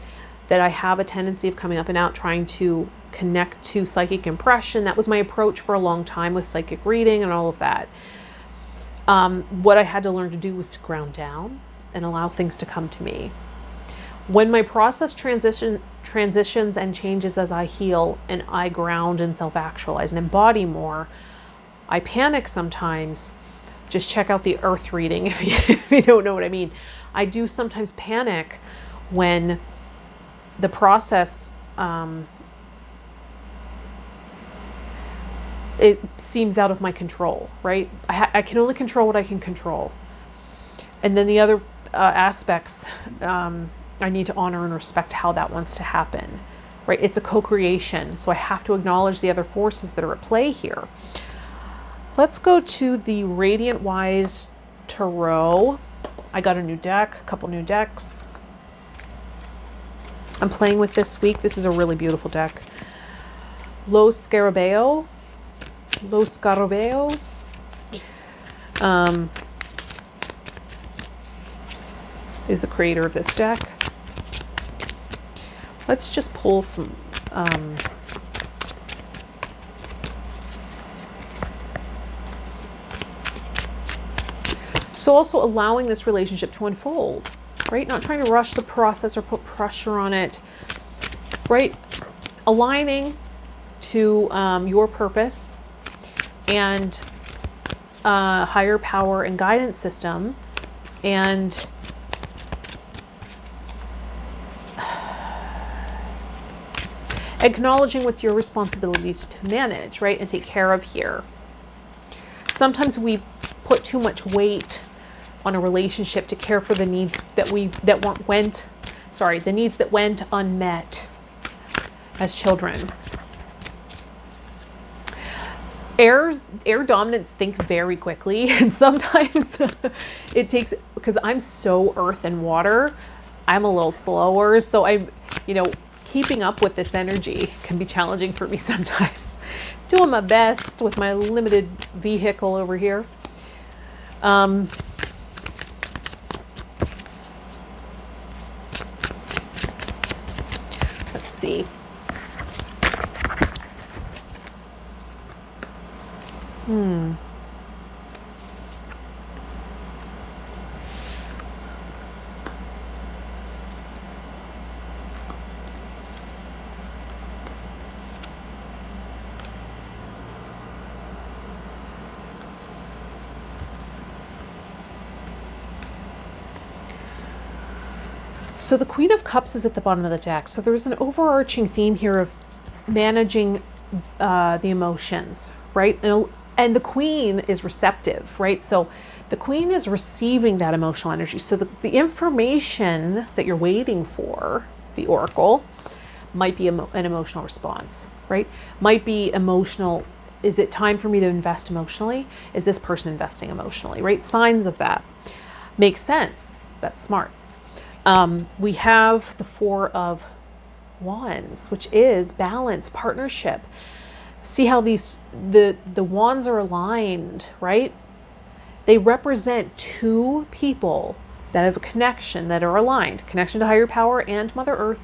That I have a tendency of coming up and out, trying to connect to psychic impression. That was my approach for a long time with psychic reading and all of that. What I had to learn to do was to ground down and allow things to come to me. When my process transitions and changes as I heal and I ground and self-actualize and embody more, I panic sometimes. Just check out the earth reading if you don't know what I mean. I do sometimes panic when the process it seems out of my control, right? I can only control what I can control. And then the other aspects, I need to honor and respect how that wants to happen, right? It's a co-creation. So I have to acknowledge the other forces that are at play here. Let's go to the Radiant Wise Tarot. I got a new deck, a couple new decks I'm playing with this week. This is a really beautiful deck. Lo Scarabeo is the creator of this deck. Let's just pull some so also allowing this relationship to unfold, right? Not trying to rush the process or put pressure on it, right? Aligning to your purpose and higher power and guidance system, and acknowledging what's your responsibility to manage, right? And take care of here. Sometimes we put too much weight on a relationship to care for the needs the needs that went unmet as children. Air dominants think very quickly, and sometimes it takes, because I'm so earth and water, I'm a little slower, so I'm, keeping up with this energy can be challenging for me sometimes. Doing my best with my limited vehicle over here. Let's see. So the Queen of Cups is at the bottom of the deck. So there's an overarching theme here of managing the emotions, right? And the Queen is receptive, right? So the Queen is receiving that emotional energy. So the information that you're waiting for, the Oracle, might be an emotional response, right? Might be emotional. Is it time for me to invest emotionally? Is this person investing emotionally, right? Signs of that. Makes sense. That's smart. We have the Four of Wands, which is balance, partnership. See how the wands are aligned, right? They represent two people that have a connection, that are aligned, connection to higher power and Mother Earth.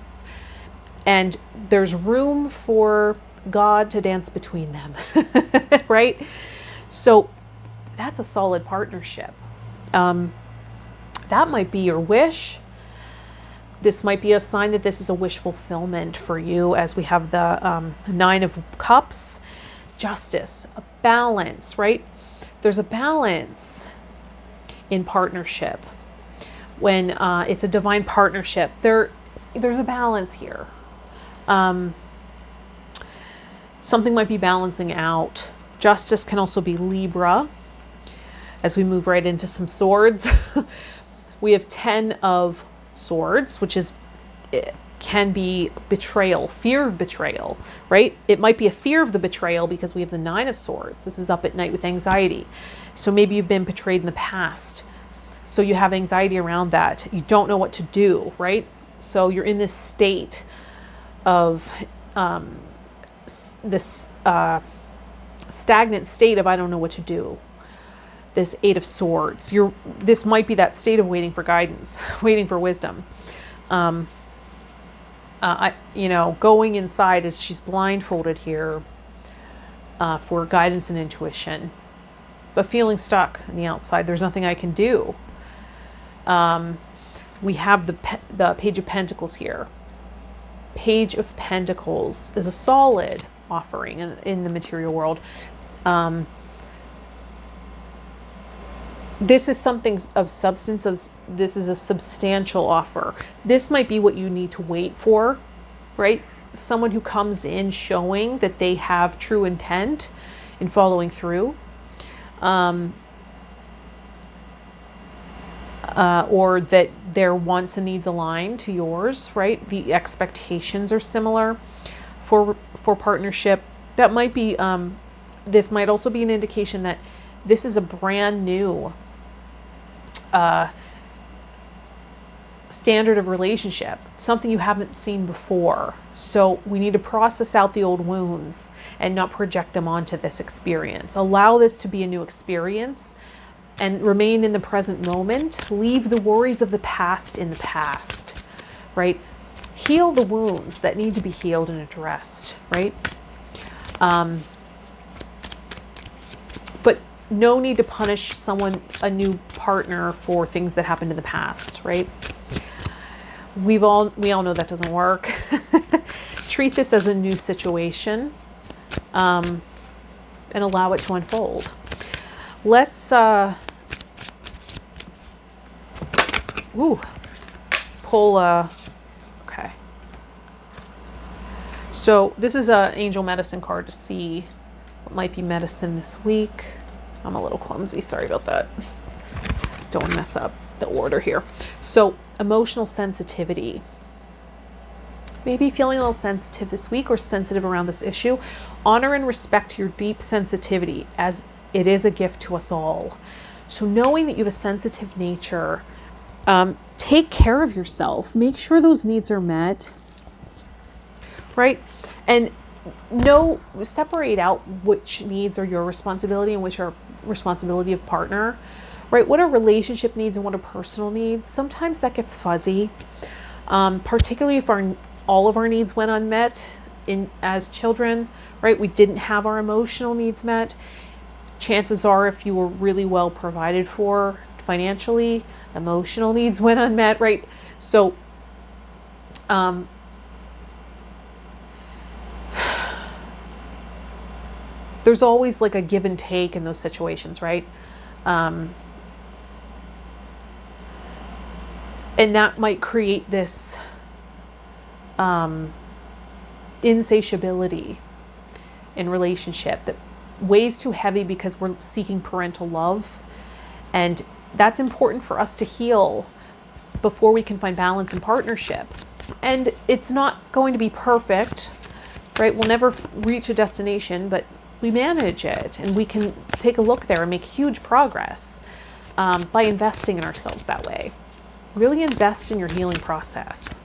And there's room for God to dance between them, right? So that's a solid partnership. That might be your wish. This might be a sign that this is a wish fulfillment for you, as we have the Nine of Cups, justice, a balance, right? There's a balance in partnership. When it's a divine partnership, there's a balance here. Something might be balancing out. Justice can also be Libra. As we move right into some swords, we have 10 of Swords, which can be betrayal, fear of betrayal, right? It might be a fear of the betrayal because we have the Nine of Swords. This is up at night with anxiety. So maybe you've been betrayed in the past. So you have anxiety around that. You don't know what to do, right? So you're in this state of this stagnant state of I don't know what to do. This Eight of Swords. This might be that state of waiting for guidance, waiting for wisdom. Going inside as she's blindfolded here for guidance and intuition, but feeling stuck on the outside. There's nothing I can do. We have the Page of Pentacles here. Page of Pentacles is a solid offering in the material world. This is something of substance. This is a substantial offer. This might be what you need to wait for, right? Someone who comes in showing that they have true intent in following through, or that their wants and needs align to yours, right? The expectations are similar for partnership. That might be. This might also be an indication that this is a brand new standard of relationship, something you haven't seen before. So we need to process out the old wounds and not project them onto this experience. Allow this to be a new experience and remain in the present moment. Leave the worries of the past in the past, right? Heal the wounds that need to be healed and addressed, right? But no need to punish a new partner for things that happened in the past, right? We all know that doesn't work. Treat this as a new situation, and allow it to unfold. Let's pull okay. So this is an angel medicine card to see what might be medicine this week. I'm a little clumsy, sorry about that. Don't want to mess up the order here. So emotional sensitivity. Maybe feeling a little sensitive this week or sensitive around this issue. Honor and respect your deep sensitivity, as it is a gift to us all. So knowing that you have a sensitive nature, take care of yourself. Make sure those needs are met, right? And separate out which needs are your responsibility and which are responsibility of partner, right? What are relationship needs and what are personal needs? Sometimes that gets fuzzy, particularly if all of our needs went unmet as children, right? We didn't have our emotional needs met. Chances are, if you were really well provided for financially, emotional needs went unmet, right? So there's always like a give and take in those situations, right? And that might create this insatiability in relationship that weighs too heavy because we're seeking parental love. And that's important for us to heal before we can find balance in partnership. And it's not going to be perfect, right? We'll never reach a destination, but we manage it, and we can take a look there and make huge progress by investing in ourselves that way. Really invest in your healing process.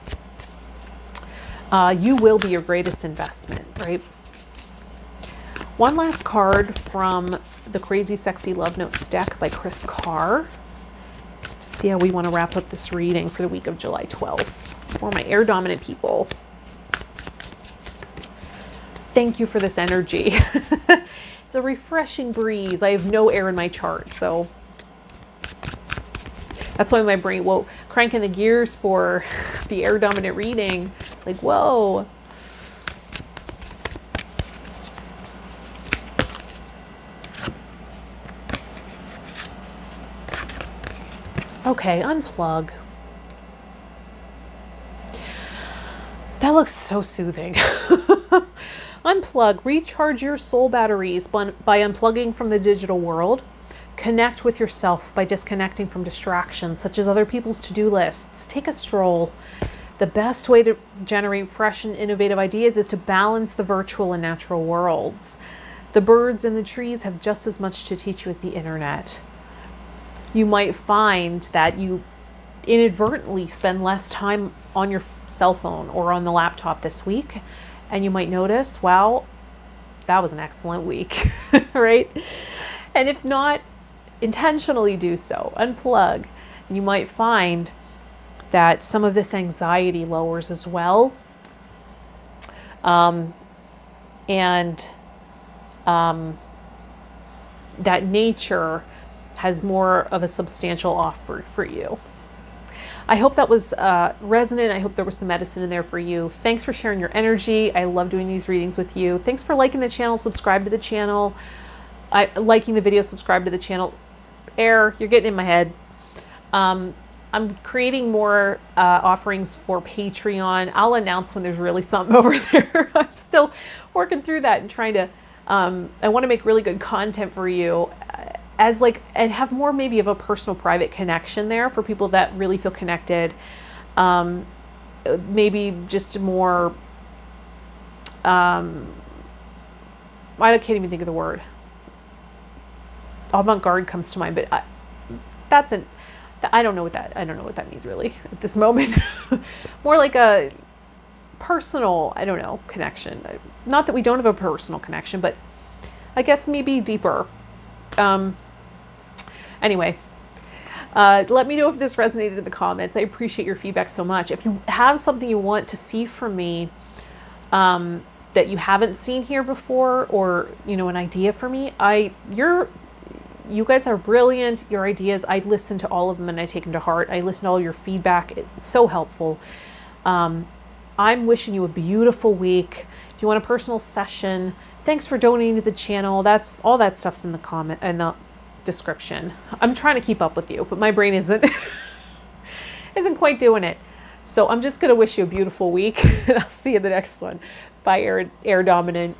You will be your greatest investment, right? One last card from the Crazy Sexy Love Notes deck by Chris Carr. To see how we want to wrap up this reading for the week of July 12th for my air dominant people. Thank you for this energy. It's a refreshing breeze. I have no air in my chart, so that's why my brain, cranking the gears for the air dominant reading. It's like, whoa. Okay, unplug. That looks so soothing. Unplug, recharge your soul batteries by unplugging from the digital world. Connect with yourself by disconnecting from distractions such as other people's to-do lists. Take a stroll. The best way to generate fresh and innovative ideas is to balance the virtual and natural worlds. The birds and the trees have just as much to teach you as the internet. You might find that you inadvertently spend less time on your cell phone or on the laptop this week, and you might notice, wow, that was an excellent week, right? And if not, intentionally do so. Unplug, and you might find that some of this anxiety lowers as well. That nature has more of a substantial offer for you. I hope that was resonant. I hope there was some medicine in there for you. Thanks for sharing your energy. I love doing these readings with you. Thanks for liking the channel, subscribe to the channel. Liking the video, subscribe to the channel. You're getting in my head. I'm creating more offerings for Patreon. I'll announce when there's really something over there. I'm still working through that and trying to, I want to make really good content for you and have more maybe of a personal private connection there for people that really feel connected. Maybe just more, I can't even think of the word. Avant-garde comes to mind, but I don't know what that means really at this moment. More like a personal, connection. Not that we don't have a personal connection, but I guess maybe deeper. Anyway, let me know if this resonated in the comments. I appreciate your feedback so much. If you have something you want to see from me that you haven't seen here before, or an idea for me, you guys are brilliant. Your ideas, I listen to all of them and I take them to heart. I listen to all your feedback. It's so helpful. I'm wishing you a beautiful week. If you want a personal session, thanks for donating to the channel. That's all that stuff's in the comment and the description. I'm trying to keep up with you, but my brain isn't quite doing it. So I'm just going to wish you a beautiful week and I'll see you in the next one. Bye, Air Dominant.